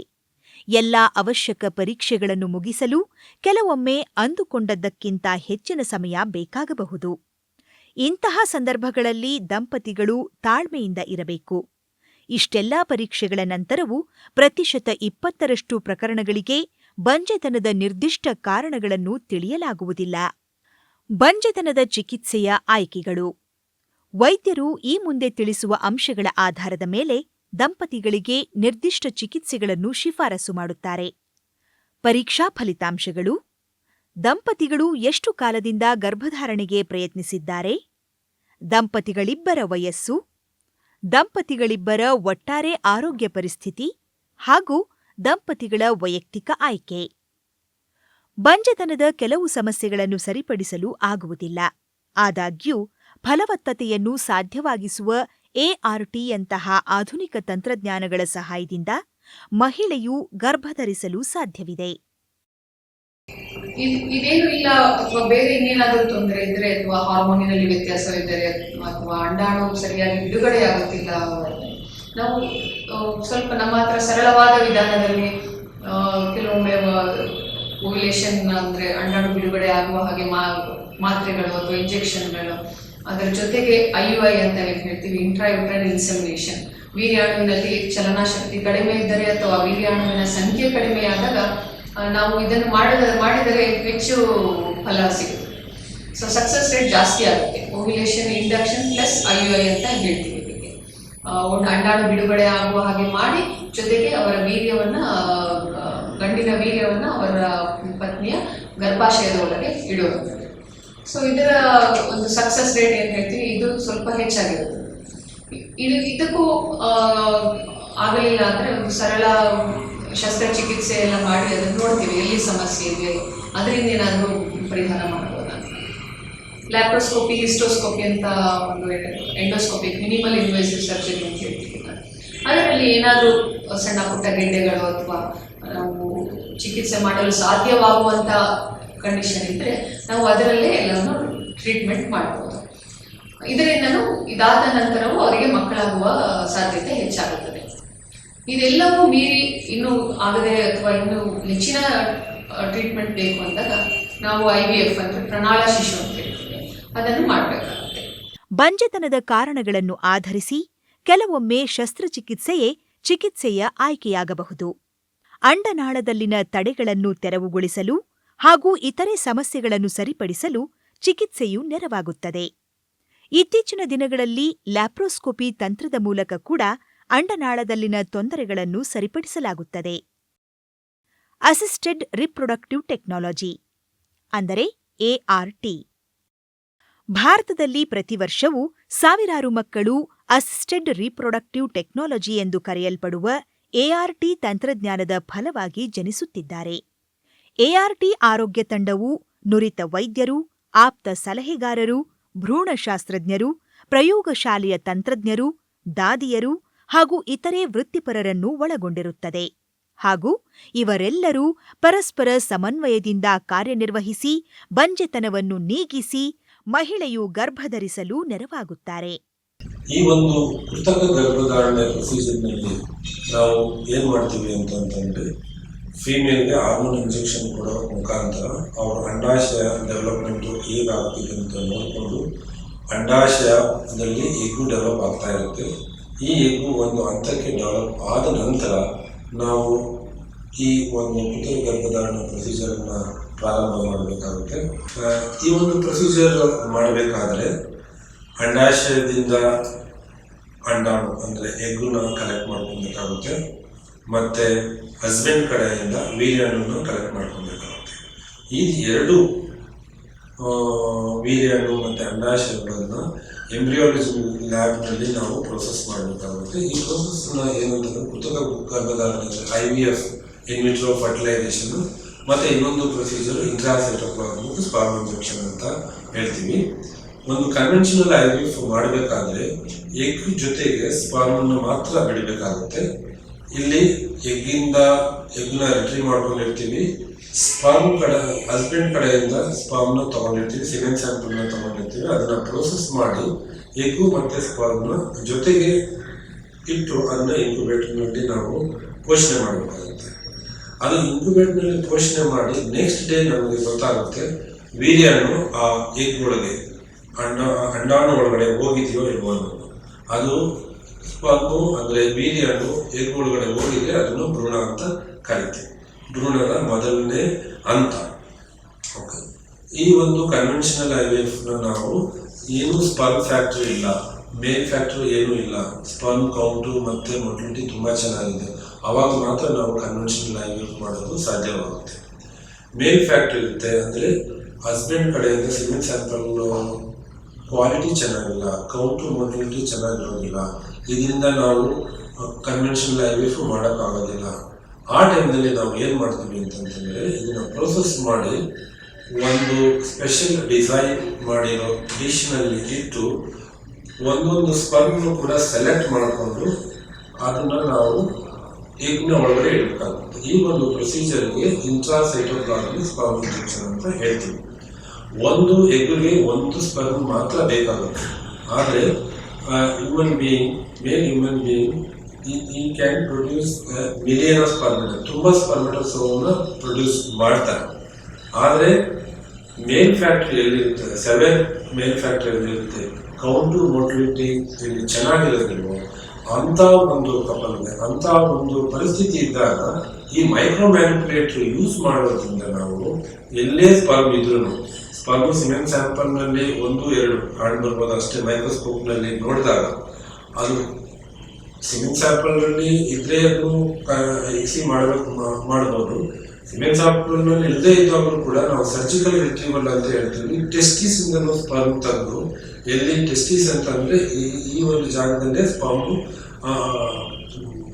ಎಲ್ಲಾ ಅವಶ್ಯಕ ಪರೀಕ್ಷೆಗಳನ್ನು ಮುಗಿಸಲು ಕೆಲವೊಮ್ಮೆ ಅಂದುಕೊಂಡದ್ದಕ್ಕಿಂತ ಹೆಚ್ಚಿನ ಸಮಯ ಬೇಕಾಗಬಹುದು. ಇಂತಹ ಸಂದರ್ಭಗಳಲ್ಲಿ ದಂಪತಿಗಳು ತಾಳ್ಮೆಯಿಂದ ಇರಬೇಕು. ಇಷ್ಟೆಲ್ಲಾ ಪರೀಕ್ಷೆಗಳ ನಂತರವೂ 20% ಪ್ರಕರಣಗಳಿಗೆ ಬಂಜೆತನದ ನಿರ್ದಿಷ್ಟ ಕಾರಣಗಳನ್ನು ತಿಳಿಯಲಾಗುವುದಿಲ್ಲ. ಬಂಜೆತನದ ಚಿಕಿತ್ಸೆಯ ಆಯ್ಕೆಗಳು. ವೈದ್ಯರು ಈ ಮುಂದೆ ತಿಳಿಸುವ ಅಂಶಗಳ ಆಧಾರದ ಮೇಲೆ ದಂಪತಿಗಳಿಗೆ ನಿರ್ದಿಷ್ಟ ಚಿಕಿತ್ಸೆಗಳನ್ನು ಶಿಫಾರಸು ಮಾಡುತ್ತಾರೆ. ಪರೀಕ್ಷಾ ಫಲಿತಾಂಶಗಳು. ದಂಪತಿಗಳು ಎಷ್ಟು ಕಾಲದಿಂದ ಗರ್ಭಧಾರಣೆಗೆ ಪ್ರಯತ್ನಿಸಿದ್ದಾರೆ, ದಂಪತಿಗಳಿಬ್ಬರ ವಯಸ್ಸು, ದಂಪತಿಗಳಿಬ್ಬರ ಒಟ್ಟಾರೆ ಆರೋಗ್ಯ ಪರಿಸ್ಥಿತಿ ಹಾಗೂ ದಂಪತಿಗಳ ವೈಯಕ್ತಿಕ ಆಯ್ಕೆ. ಬಂಜೆತನದ ಕೆಲವು ಸಮಸ್ಯೆಗಳನ್ನು ಸರಿಪಡಿಸಲು ಆಗುವುದಿಲ್ಲ. ಆದಾಗ್ಯೂ ಫಲವತ್ತತೆಯನ್ನು ಸಾಧ್ಯವಾಗಿಸುವ ಎಆರ್ಟಿಯಂತಹ ಆಧುನಿಕ ತಂತ್ರಜ್ಞಾನಗಳ ಸಹಾಯದಿಂದ ಮಹಿಳೆಯು ಗರ್ಭಧರಿಸಲು ಸಾಧ್ಯವಿದೆ. ಇದೇನು ಇಲ್ಲ ಅಥವಾ ಬೇರೆ ಇನ್ನೇನಾದರೂ ತೊಂದರೆ ಇದ್ರೆ ಅಥವಾ ಹಾರ್ಮೋನಿನಲ್ಲಿ ವ್ಯತ್ಯಾಸವಿದ್ದರೆ ಅಥವಾ ಅಂಡಾಣು ಸರಿಯಾಗಿ ಬಿಡುಗಡೆಯಾಗುತ್ತಿಲ್ಲ, ನಾವು ಸ್ವಲ್ಪ ನಮ್ಮ ಹತ್ರ ಸರಳವಾದ ವಿಧಾನದಲ್ಲಿ ಕೆಲವೊಮ್ಮೆ ಓವ್ಯುಲೇಷನ್ ಅಂದ್ರೆ ಅಂಡಾಣು ಬಿಡುಗಡೆ ಆಗುವ ಹಾಗೆ ಮಾತ್ರೆಗಳು ಅಥವಾ ಇಂಜೆಕ್ಷನ್ಗಳು, ಅದರ ಜೊತೆಗೆ IUI ಅಂತ ಏನು ಹೇಳ್ತೀವಿ, ಇಂಟ್ರಾಯುಟ್ರೈನ್ ಇನ್ಸೆಮಿನೇಷನ್, ವೀರ್ಯಾಣುವಿನಲ್ಲಿ ಚಲನಾಶಕ್ತಿ ಕಡಿಮೆ ಇದ್ದರೆ ಅಥವಾ ವೀರ್ಯಾಣುವಿನ ಸಂಖ್ಯೆ ಕಡಿಮೆಯಾದಾಗ ನಾವು ಇದನ್ನು ಮಾಡಿದರೆ ಹೆಚ್ಚು ಫಲ ಸಿಗುತ್ತೆ. ಸೊ ಸಕ್ಸಸ್ ರೇಟ್ ಜಾಸ್ತಿ ಆಗುತ್ತೆ. ಓವ್ಯುಲೇಷನ್ ಇಂಡಕ್ಷನ್ ಪ್ಲಸ್ IUI ಅಂತ ಹೇಳ್ತೀವಿ. ಇದಕ್ಕೆ ಅಂಡಾಣು ಬಿಡುಗಡೆ ಆಗುವ ಹಾಗೆ ಮಾಡಿ ಜೊತೆಗೆ ಅವರ ವೀರ್ಯವನ್ನ, ಗಂಡಿನ ವೀರ್ಯವನ್ನ ಅವರ ಪತ್ನಿಯ ಗರ್ಭಾಶಯದ ಒಳಗೆ ಇಡುವಂಥದ್ದು. ಸೊ ಇದರ ಒಂದು ಸಕ್ಸಸ್ ರೇಟ್ ಏನು ಹೇಳ್ತೀವಿ, ಇದು ಸ್ವಲ್ಪ ಹೆಚ್ಚಾಗಿರುತ್ತೆ. ಇದಕ್ಕೂ ಆಗಲಿಲ್ಲ ಅಂದರೆ ಒಂದು ಸರಳ ಶಸ್ತ್ರಚಿಕಿತ್ಸೆ ಎಲ್ಲ ಮಾಡಿ ಅದನ್ನು ನೋಡ್ತೀವಿ, ಎಲ್ಲಿ ಸಮಸ್ಯೆ ಇದೆ, ಅದರಿಂದ ಏನಾದರೂ ಪರಿಹಾರ ಮಾಡ್ಬೋದ. ಲ್ಯಾಪ್ರೋಸ್ಕೋಪಿ, ಹಿಸ್ಟೋಸ್ಕೋಪಿ ಅಂತ ಒಂದು ಎಂಡೋಸ್ಕೋಪಿ, ಮಿನಿಮಲ್ ಇನ್ವೇಸಿವ್ ಸರ್ಜರಿ ಅಂತ ಹೇಳ್ತೀವಿ. ಅದರಲ್ಲಿ ಏನಾದರೂ ಸಣ್ಣ ಪುಟ್ಟ ಗೆಡ್ಡೆಗಳು ಅಥವಾ ನಾವು ಚಿಕಿತ್ಸೆ ಮಾಡಲು ಸಾಧ್ಯವಾಗುವಂಥ ಕಂಡೀಷನ್ ಇದ್ದರೆ ನಾವು ಅದರಲ್ಲೇ ಎಲ್ಲವನ್ನು ಟ್ರೀಟ್ಮೆಂಟ್ ಮಾಡ್ಬೋದು. ಇದರಿಂದನೂ ಇದಾದ ನಂತರವೂ ಅವರಿಗೆ ಮಕ್ಕಳಾಗುವ ಸಾಧ್ಯತೆ ಹೆಚ್ಚಾಗುತ್ತದೆ. ಇದೆಲ್ಲವೂ ಮೀರಿ ಇನ್ನೂ ಆಗದೆ ಅಥವಾ ಇನ್ನೂ ಹೆಚ್ಚಿನ ಟ್ರೀಟ್ಮೆಂಟ್ ಬೇಕು ಅಂದಾಗ ನಾವು IVF ಅಂದರೆ ಪ್ರಣಾಳ ಶಿಶು ಅಂತ ಹೇಳ್ತೀವಿ, ಅದನ್ನು ಮಾಡಬೇಕಾಗುತ್ತೆ. ಬಂಜೆತನದ ಕಾರಣಗಳನ್ನು ಆಧರಿಸಿ ಕೆಲವೊಮ್ಮೆ ಶಸ್ತ್ರಚಿಕಿತ್ಸೆಯೇ ಚಿಕಿತ್ಸೆಯ ಆಯ್ಕೆಯಾಗಬಹುದು. ಅಂಡನಾಳದಲ್ಲಿನ ತಡೆಗಳನ್ನು ತೆರವುಗೊಳಿಸಲು ಹಾಗೂ ಇತರೆ ಸಮಸ್ಯೆಗಳನ್ನು ಸರಿಪಡಿಸಲು ಚಿಕಿತ್ಸೆಯು ನೆರವಾಗುತ್ತದೆ. ಇತ್ತೀಚಿನ ದಿನಗಳಲ್ಲಿ ಲ್ಯಾಪ್ರೋಸ್ಕೋಪಿ ತಂತ್ರದ ಮೂಲಕ ಕೂಡ ಅಂಡನಾಳದಲ್ಲಿನ ತೊಂದರೆಗಳನ್ನು ಸರಿಪಡಿಸಲಾಗುತ್ತದೆ. ಅಸಿಸ್ಟೆಡ್ ರಿಪ್ರೊಡಕ್ಟಿವ್ ಟೆಕ್ನಾಲಜಿ ಅಂದರೆ ಎಆರ್ಟಿ. ಭಾರತದಲ್ಲಿ ಪ್ರತಿ ವರ್ಷವೂ ಸಾವಿರಾರು ಮಕ್ಕಳು ಅಸಿಸ್ಟೆಡ್ ರಿಪ್ರೊಡಕ್ಟಿವ್ ಟೆಕ್ನಾಲಜಿ ಎಂದು ಕರೆಯಲ್ಪಡುವ ಎಆರ್ಟಿ ತಂತ್ರಜ್ಞಾನದ ಫಲವಾಗಿ ಜನಿಸುತ್ತಿದ್ದಾರೆ. ಎಆರ್ಟಿ ಆರೋಗ್ಯ ತಂಡವು ನುರಿತ ವೈದ್ಯರು, ಆಪ್ತ ಸಲಹೆಗಾರರು, ಭ್ರೂಣಶಾಸ್ತ್ರಜ್ಞರು, ಪ್ರಯೋಗಶಾಲೆಯ ತಂತ್ರಜ್ಞರು, ದಾದಿಯರು ಹಾಗೂ ಇತರೆ ವೃತ್ತಿಪರರನ್ನು ಒಳಗೊಂಡಿರುತ್ತದೆ ಹಾಗೂ ಇವರೆಲ್ಲರೂ ಪರಸ್ಪರ ಸಮನ್ವಯದಿಂದ ಕಾರ್ಯನಿರ್ವಹಿಸಿ ಬಂಜೆತನವನ್ನು ನೀಗಿಸಿ ಮಹಿಳೆಯು ಗರ್ಭಧರಿಸಲು ನೆರವಾಗುತ್ತಾರೆ. ಈ ಒಂದು ಕೃತಕ ಗರ್ಭಧಾರಣೆ ಪ್ರೊಸೀಜರ್ನಲ್ಲಿ ನಾವು ಏನು ಮಾಡ್ತೀವಿ ಅಂತಂದ್ರೆ ಫೀಮೇಲ್ಗೆ ಹಾರ್ಮೋನ್ ಇಂಜೆಕ್ಷನ್ ಕೊಡೋ ಮುಖಾಂತರ ಅವರ ಅಂಡಾಶಯ ಡೆವಲಪ್ಮೆಂಟು ಹೇಗಾಗ್ತಿದೆ ಅಂತ ನೋಡಿಕೊಂಡು ಅಂಡಾಶಯದಲ್ಲಿ ಎಗ್ಗು ಡೆವಲಪ್ ಆಗ್ತಾ ಇರುತ್ತೆ. ಈ ಎಗ್ಗು ಒಂದು ಹಂತಕ್ಕೆ ಡೆವಲಪ್ ಆದ ನಂತರ ನಾವು ಈ ಒಂದು ಕೃತಕ ಗರ್ಭಧಾರಣೆ ಪ್ರೊಸೀಜರ್ನ ಪ್ರಾರಂಭ ಮಾಡಬೇಕಾಗುತ್ತೆ. ಈ ಒಂದು ಪ್ರೊಸೀಜರ್ ಮಾಡಬೇಕಾದ್ರೆ ಅಂಡಾಶಯದಿಂದ ಅಂಡಾಣು ಅಂದರೆ ಎಗ್ಗನ್ನ ಕಲೆಕ್ಟ್ ಮಾಡ್ಕೊಬೇಕಾಗುತ್ತೆ. ಮತ್ತು ಹಸ್ಬೆಂಡ್ ಕಡೆಯಿಂದ ವೀರ್ಯಾಣುವನ್ನು ಕಲೆಕ್ಟ್ ಮಾಡ್ಕೊಬೇಕಾಗುತ್ತೆ. ಈ ಎರಡು ವೀರ್ಯಾಣು ಮತ್ತು ಅಂಡಾಶಯಗಳನ್ನು ಎಂಬ್ರಿಯಾಲಜಿ ಲ್ಯಾಬ್ನಲ್ಲಿ ನಾವು ಪ್ರೊಸೆಸ್ ಮಾಡಬೇಕಾಗುತ್ತೆ. ಈ ಪ್ರೊಸೆಸ್ನ ಏನಂತಂದರೆ ಕೃತಕ ಗರ್ಭಧಾರಣೆ IVF ಇನ್ ವಿಟ್ರೋ ಫರ್ಟಿಲೈಸೇಷನ್ ಮತ್ತು ಇನ್ನೊಂದು ಪ್ರೊಸೀಜರ್ ಇಂಟ್ರಾಸೈಟೋಪ್ಲಾಸ್ಮ್ ಮತ್ತು ಸ್ಪರ್ಮ್ ಇಂಜೆಕ್ಷನ್ ಅಂತ ಹೇಳ್ತೀವಿ. ಒಂದು ಕನ್ವೆನ್ಷನಲ್ IVF ಮಾಡಬೇಕಾದ್ರೆ ಎಗ್ ಜೊತೆಗೆ ಸ್ಪರ್ಮನ್ನು ಮಾತ್ರ ಬಿಡಬೇಕಾಗುತ್ತೆ. ಇಲ್ಲಿ ಎಗ್ನ ರಿಟ್ರೀವ್ ಮಾಡ್ಕೊಂಡಿರ್ತೀವಿ. ಸ್ಪರ್ಮ್ ಕಡೆ ಹಸ್ಬೆಂಡ್ ಕಡೆಯಿಂದ ಸ್ಪರ್ಮ್ನ ತೊಗೊಂಡಿರ್ತೀವಿ, ಸಿಮೆನ್ ಸ್ಯಾಂಪಲ್ನ ತೊಗೊಂಡಿರ್ತೀವಿ. ಅದನ್ನು ಪ್ರೋಸೆಸ್ ಮಾಡಿ ಎಗ್ಗು ಮತ್ತು ಸ್ಪರ್ಮ್ನ ಜೊತೆಗೆ ಇಟ್ಟು ಅದನ್ನ ಇನ್ಕ್ಯುಬೇಟರ್ನಲ್ಲಿ ನಾವು ಪೋಷಣೆ ಮಾಡಬೇಕಾಗುತ್ತೆ. ಅದು ಇನ್ಕ್ಯುಬೇಟರ್ನಲ್ಲಿ ಪೋಷಣೆ ಮಾಡಿ ನೆಕ್ಸ್ಟ್ ಡೇ ನಮಗೆ ಗೊತ್ತಾಗುತ್ತೆ ವೀರ್ಯಾಣು ಆ ಎಗ್ ಒಳಗೆ ಅಂಡಾಣು ಒಳಗಡೆ ಹೋಗಿದೆಯೋ ಇಲ್ವೋ ಅನ್ನೋದು. ಅದು ಸ್ಪರ್ಮು ಅಂದರೆ ವೀರ್ಯಾಣು ಎಗ್ ಒಳಗಡೆ ಹೋಗಿದ್ರೆ ಅದನ್ನು ಭ್ರೂಣ ಅಂತ ಕರಿತೀವಿ. ಭ್ರೂಣದ ಮೊದಲನೇ ಹಂತ. ಓಕೆ, ಈ ಒಂದು ಕನ್ವೆನ್ಷನಲ್ IVFನ ನಾವು ಏನೂ ಸ್ಪರ್ಮ್ ಫ್ಯಾಕ್ಟ್ರಿ ಇಲ್ಲ, ಮೇಲ್ ಫ್ಯಾಕ್ಟ್ರಿ ಏನೂ ಇಲ್ಲ, ಸ್ಪರ್ಮ್ ಕೌಂಟು ಮತ್ತು ಮೊಟಿಲಿಟಿ ತುಂಬ ಚೆನ್ನಾಗಿದೆ, ಅವಾಗ ಮಾತ್ರ ನಾವು ಕನ್ವೆನ್ಷನಲ್ IVF ಮಾಡೋದು ಸಾಧ್ಯವಾಗುತ್ತೆ. ಮೇಲ್ ಫ್ಯಾಕ್ಟ್ರಿ ಇರುತ್ತೆ ಅಂದರೆ ಹಸ್ಬೆಂಡ್ ಕಡೆಯಿಂದ ಸಿಮೆನ್ ಸ್ಯಾಂಪಲ್ ಕ್ವಾಲಿಟಿ ಚೆನ್ನಾಗಿಲ್ಲ, ಕೌಂಟು ಮೊಟಿಲಿಟಿ ಚೆನ್ನಾಗಿರೋದಿಲ್ಲ, ಇದರಿಂದ ನಾವು ಕನ್ವೆನ್ಷನಲ್ IVF ಮಾಡೋಕ್ಕಾಗೋದಿಲ್ಲ. ಆ ಟೈಮ್ನಲ್ಲಿ ನಾವು ಏನು ಮಾಡ್ತೀವಿ ಅಂತಂತಂದರೆ ಇದನ್ನು ಪ್ರೊಸೆಸ್ ಮಾಡಿ ಒಂದು ಸ್ಪೆಷಲ್ ಡಿಸೈನ್ ಮಾಡಿರೋ ಡಿಶ್ನಲ್ಲಿ ಇಟ್ಟು ಒಂದೊಂದು ಸ್ಪರ್ಮ್ನು ಕೂಡ ಸೆಲೆಕ್ಟ್ ಮಾಡಿಕೊಂಡು ಅದನ್ನು ನಾವು ಎಗ್ನ ಒಳಗಡೆ ಇಡಬೇಕಾಗುತ್ತೆ. ಈ ಒಂದು ಪ್ರೊಸೀಜರ್ಗೆ ಇಂಟ್ರಾಸೈಟೋಪ್ಲಾಸ್ಮ್ ಸ್ಪರ್ಮ್ ಇಂಜೆಕ್ಷನ್ ಅಂತ ಹೇಳ್ತೀವಿ. ಒಂದು ಎಗ್ಗೆ ಒಂದು ಸ್ಪರ್ಮ್ ಮಾತ್ರ ಬೇಕಾಗುತ್ತೆ. ಆದರೆ ಮೇಲ್ ಹ್ಯೂಮನ್ ಬೀಯಿಂಗ್ ಈ ಕ್ಯಾನ್ ಪ್ರೊಡ್ಯೂಸ್ ಮಿಲಿಯನ್ ಆಫ್ ಸ್ಪರ್ಮೆಟಸ್, ತುಂಬ ಸ್ಪರ್ಮೆಟಸ್ವನ್ನು ಪ್ರೊಡ್ಯೂಸ್ ಮಾಡ್ತಾರೆ. ಆದರೆ ಮೇಲ್ ಫ್ಯಾಕ್ಟ್ರಿ ಎಲ್ಲಿರುತ್ತೆ, 7 ಮೇಲ್ ಫ್ಯಾಕ್ಟ್ರಿ ಎಲ್ಲಿರುತ್ತೆ, ಕೌಂಟು ಮೊಟಿಲಿಟಿ ಇಲ್ಲಿ ಚೆನ್ನಾಗಿರೋದಿಲ್ವೋ ಅಂಥ ಒಂದು ಕಪಲ್ಗೆ, ಅಂಥ ಒಂದು ಪರಿಸ್ಥಿತಿ ಇದ್ದಾಗ ಈ ಮೈಕ್ರೋ ಮ್ಯಾನಿಪುಲೇಟರ್ ಯೂಸ್ ಮಾಡೋದ್ರಿಂದ ನಾವು ಎಲ್ಲೇ ಸ್ಪರ್ಮ್ ಇದ್ರೂ ಸ್ಪರ್ಮ್ ಸಿಮೆನ್ ಸ್ಯಾಂಪಲ್ನಲ್ಲಿ 1-2 ಕಾಣ್ ಬರ್ಬೋದು ಅಷ್ಟೇ. ಮೈಕ್ರೋಸ್ಕೋಪ್ನಲ್ಲಿ ನೋಡಿದಾಗ ಅದು ಸಿಮೆನ್ ಸ್ಯಾಂಪಲ್ನಲ್ಲಿ ಇದ್ರೆ ಅದನ್ನು ಎಕ್ಸಿ ಮಾಡ್ಬೋದು. ಸಿಮೆನ್ ಸ್ಯಾಂಪಲ್ನಲ್ಲಿ ಇಲ್ಲದೇ ಇದ್ದಾಗಲೂ ಕೂಡ ನಾವು ಸರ್ಜಿಕಲ್ ರಿಟ್ರೀವಲ್ ಅಂತ ಹೇಳ್ತೀವಿ. ಟೆಸ್ಟಿಸ್ ಇಂದನೂ ಸ್ಪರ್ಮ್ ತೆಗೆದು, ಎಲ್ಲಿ ಟೆಸ್ಟಿಸ್ ಅಂತಂದ್ರೆ ಈ ಒಂದು ಜಾಗದಲ್ಲೇ ಸ್ಪರ್ಮ್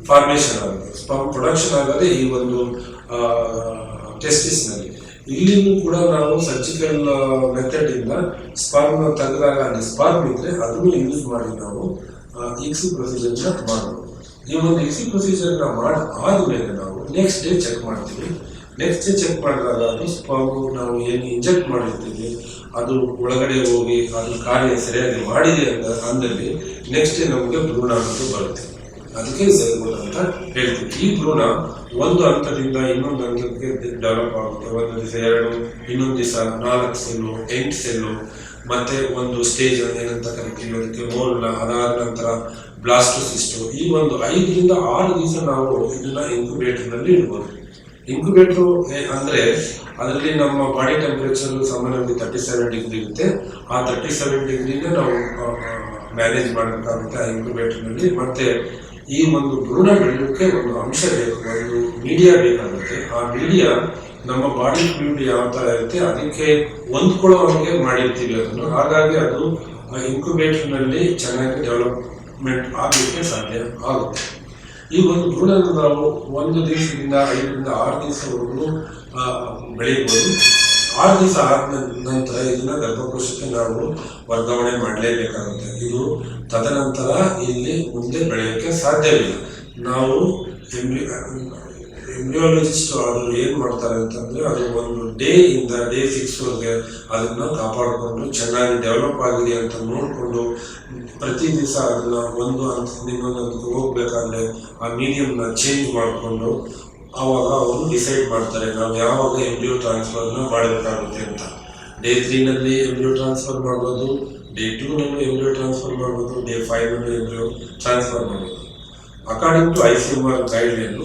ಫಾರ್ಮೇಷನ್ ಆಗುತ್ತೆ, ಸ್ಪರ್ಮ್ ಪ್ರೊಡಕ್ಷನ್ ಆಗೋದೇ ಈ ಒಂದು ಟೆಸ್ಟಿಸ್ನಲ್ಲಿ. ಇಲ್ಲಿನೂ ಕೂಡ ನಾವು ಸರ್ಜಿಕಲ್ ಮೆಥಡ್ ಇಂದ ಸ್ಪರ್ಮ್ ತೆಗೆದಾಗ ಅಲ್ಲಿ ಸ್ಪರ್ಮ್ ಇದ್ರೆ ಅದನ್ನು ಯೂಸ್ ಮಾಡಿ ನಾವು ಇಕ್ಸಿ ಪ್ರೊಸೀಜರ್ನ ಮಾಡಬಹುದು. ಈ ಒಂದು ಇಕ್ಸಿ ಪ್ರೊಸೀಜರ್ನ ಆದ್ಮೇಲೆ ನಾವು ನೆಕ್ಸ್ಟ್ ಡೇ ಚೆಕ್ ಮಾಡ್ತೀವಿ. ನೆಕ್ಸ್ಟ್ ಡೇ ಚೆಕ್ ಮಾಡಿದಾಗ ಅದು ಸ್ಪರ್ಮ್ ನಾವು ಏನು ಇಂಜೆಕ್ಟ್ ಮಾಡಿರ್ತೀವಿ ಅದು ಒಳಗಡೆ ಹೋಗಿ ಅದು ಕಾರ್ಯ ಸರಿಯಾಗಿ ಮಾಡಿದೆ ಅಂದಲ್ಲಿ ನೆಕ್ಸ್ಟ್ ಡೇ ನಮಗೆ ಭ್ರೂಣ ಅಂತ ಬರುತ್ತೆ. ಅದಕ್ಕೆ ಝೈಗೋಟ್ ಅಂತ ಹೇಳ್ತೀವಿ. ಈ ಭ್ರೂಣ ಒಂದು ಹಂತದಿಂದ ಇನ್ನೊಂದು ಹಂತಕ್ಕೆ ಡೆವಲಪ್ ಆಗುತ್ತೆ. ಒಂದು ದಿವಸ 2, ಇನ್ನೊಂದು ದಿವಸ 4 ಸೆಲ್ಲು, 8 ಸೆಲ್ಲು, ಮತ್ತೆ ಒಂದು ಸ್ಟೇಜ್ ಏನಂತ ಕರಿತೀವಿ ಅದಕ್ಕೆ ಮೋಲ್, ಅದಾದ ನಂತರ ಬ್ಲಾಸ್ಟೋಸಿಸ್ಟ್. ಈ ಒಂದು 5 ರಿಂದ 6 ದಿವಸ ನಾವು ಇದನ್ನ ಇನ್ಕ್ಯುಬೇಟರ್ನಲ್ಲಿ ಇಡ್ಬೋದು. ಇನ್ಕ್ಯುಬೇಟರ್ ಅಂದ್ರೆ ಅದರಲ್ಲಿ ನಮ್ಮ ಬಾಡಿ ಟೆಂಪರೇಚರ್ ಸಾಮಾನ್ಯವಾಗಿ 37 ಡಿಗ್ರಿ ಇರುತ್ತೆ. ಆ 37 ಡಿಗ್ರಿನ ನಾವು ಮ್ಯಾನೇಜ್ ಮಾಡಬೇಕಾಗುತ್ತೆ ಆ ಇನ್ಕ್ಯುಬೇಟರ್ನಲ್ಲಿ. ಮತ್ತೆ ಈ ಒಂದು ಭ್ರೂಣ ಬೆಳೆಯೋಕ್ಕೆ ಒಂದು ಅಂಶ ಬೇಕು, ಒಂದು ಮೀಡಿಯಾ ಬೇಕಾಗುತ್ತೆ. ಆ ಮೀಡಿಯಾ ನಮ್ಮ ಬಾಡಿ ಫ್ಲೂಯಿಡ್ ಯಾವ ತರ ಇರುತ್ತೆ ಅದಕ್ಕೆ ಹೊಂದ್ಕೊಳ್ಳೋ ಹಾಗೆ ಮಾಡಿರ್ತೀವಿ ಅದನ್ನು. ಹಾಗಾಗಿ ಅದು ಇನ್ಕ್ಯುಬೇಟರ್ನಲ್ಲಿ ಚೆನ್ನಾಗಿ ಡೆವಲಪ್ಮೆಂಟ್ ಆಗಲಿಕ್ಕೆ ಸಾಧ್ಯ ಆಗುತ್ತೆ. ಈ ಒಂದು ಭ್ರೂಣ ನಾವು 1 ದಿವಸದಿಂದ 5 ರಿಂದ 6 ದಿವಸವರೆಗೂ ಬೆಳೆಯಬಹುದು. 6 ದಿವಸ ಆದ ನಂತರ ಇದನ್ನ ಗರ್ಭಕೋಶಕ್ಕೆ ನಾವು ವರ್ಗಾವಣೆ ಮಾಡಲೇಬೇಕಾಗುತ್ತೆ. ಇದು ತದನಂತರ ಇಲ್ಲಿ ಮುಂದೆ ಬೆಳೆಯೋಕ್ಕೆ ಸಾಧ್ಯವಿಲ್ಲ. ನಾವು ಎಂಬ್ರಿಯಾಲಜಿಸ್ಟ್ ಅವರು ಏನ್ ಮಾಡ್ತಾರೆ ಅಂತಂದ್ರೆ ಅದು ಒಂದು ಡೇ 6 ಅದನ್ನ ಕಾಪಾಡಿಕೊಂಡು ಚೆನ್ನಾಗಿ ಡೆವಲಪ್ ಆಗಿದೆ ಅಂತ ನೋಡಿಕೊಂಡು ಪ್ರತಿ ದಿವಸ ಅದನ್ನ ಒಂದು ಹಂತದಿಂದ ಇನ್ನೊಂದು ಹಂತಕ್ಕೆ ಹೋಗ್ಬೇಕಾದ್ರೆ ಆ ಮೀಡಿಯಂನ ಚೇಂಜ್ ಮಾಡಿಕೊಂಡು ಆವಾಗ ಅವರು ಡಿಸೈಡ್ ಮಾಡ್ತಾರೆ ನಾವು ಯಾವಾಗ ಎಂಬ್ರಿಯೋ ಟ್ರಾನ್ಸ್ಫರ್ನ ಮಾಡಬೇಕಾಗುತ್ತೆ ಅಂತ. ಡೇ 3 ಎಂಬ್ರಿಯೋ ಟ್ರಾನ್ಸ್ಫರ್ ಮಾಡ್ಬೋದು, ಡೇ 2 ಎಂಬ್ರಿಯೋ ಟ್ರಾನ್ಸ್ಫರ್ ಮಾಡ್ಬೋದು, ಡೇ 5 ಎಂಬ್ರಿಯೋ ಟ್ರಾನ್ಸ್ಫರ್ ಮಾಡ್ಬೋದು. ಅಕಾರ್ಡಿಂಗ್ ಟು ICMR ಗೈಡ್ಲೈನ್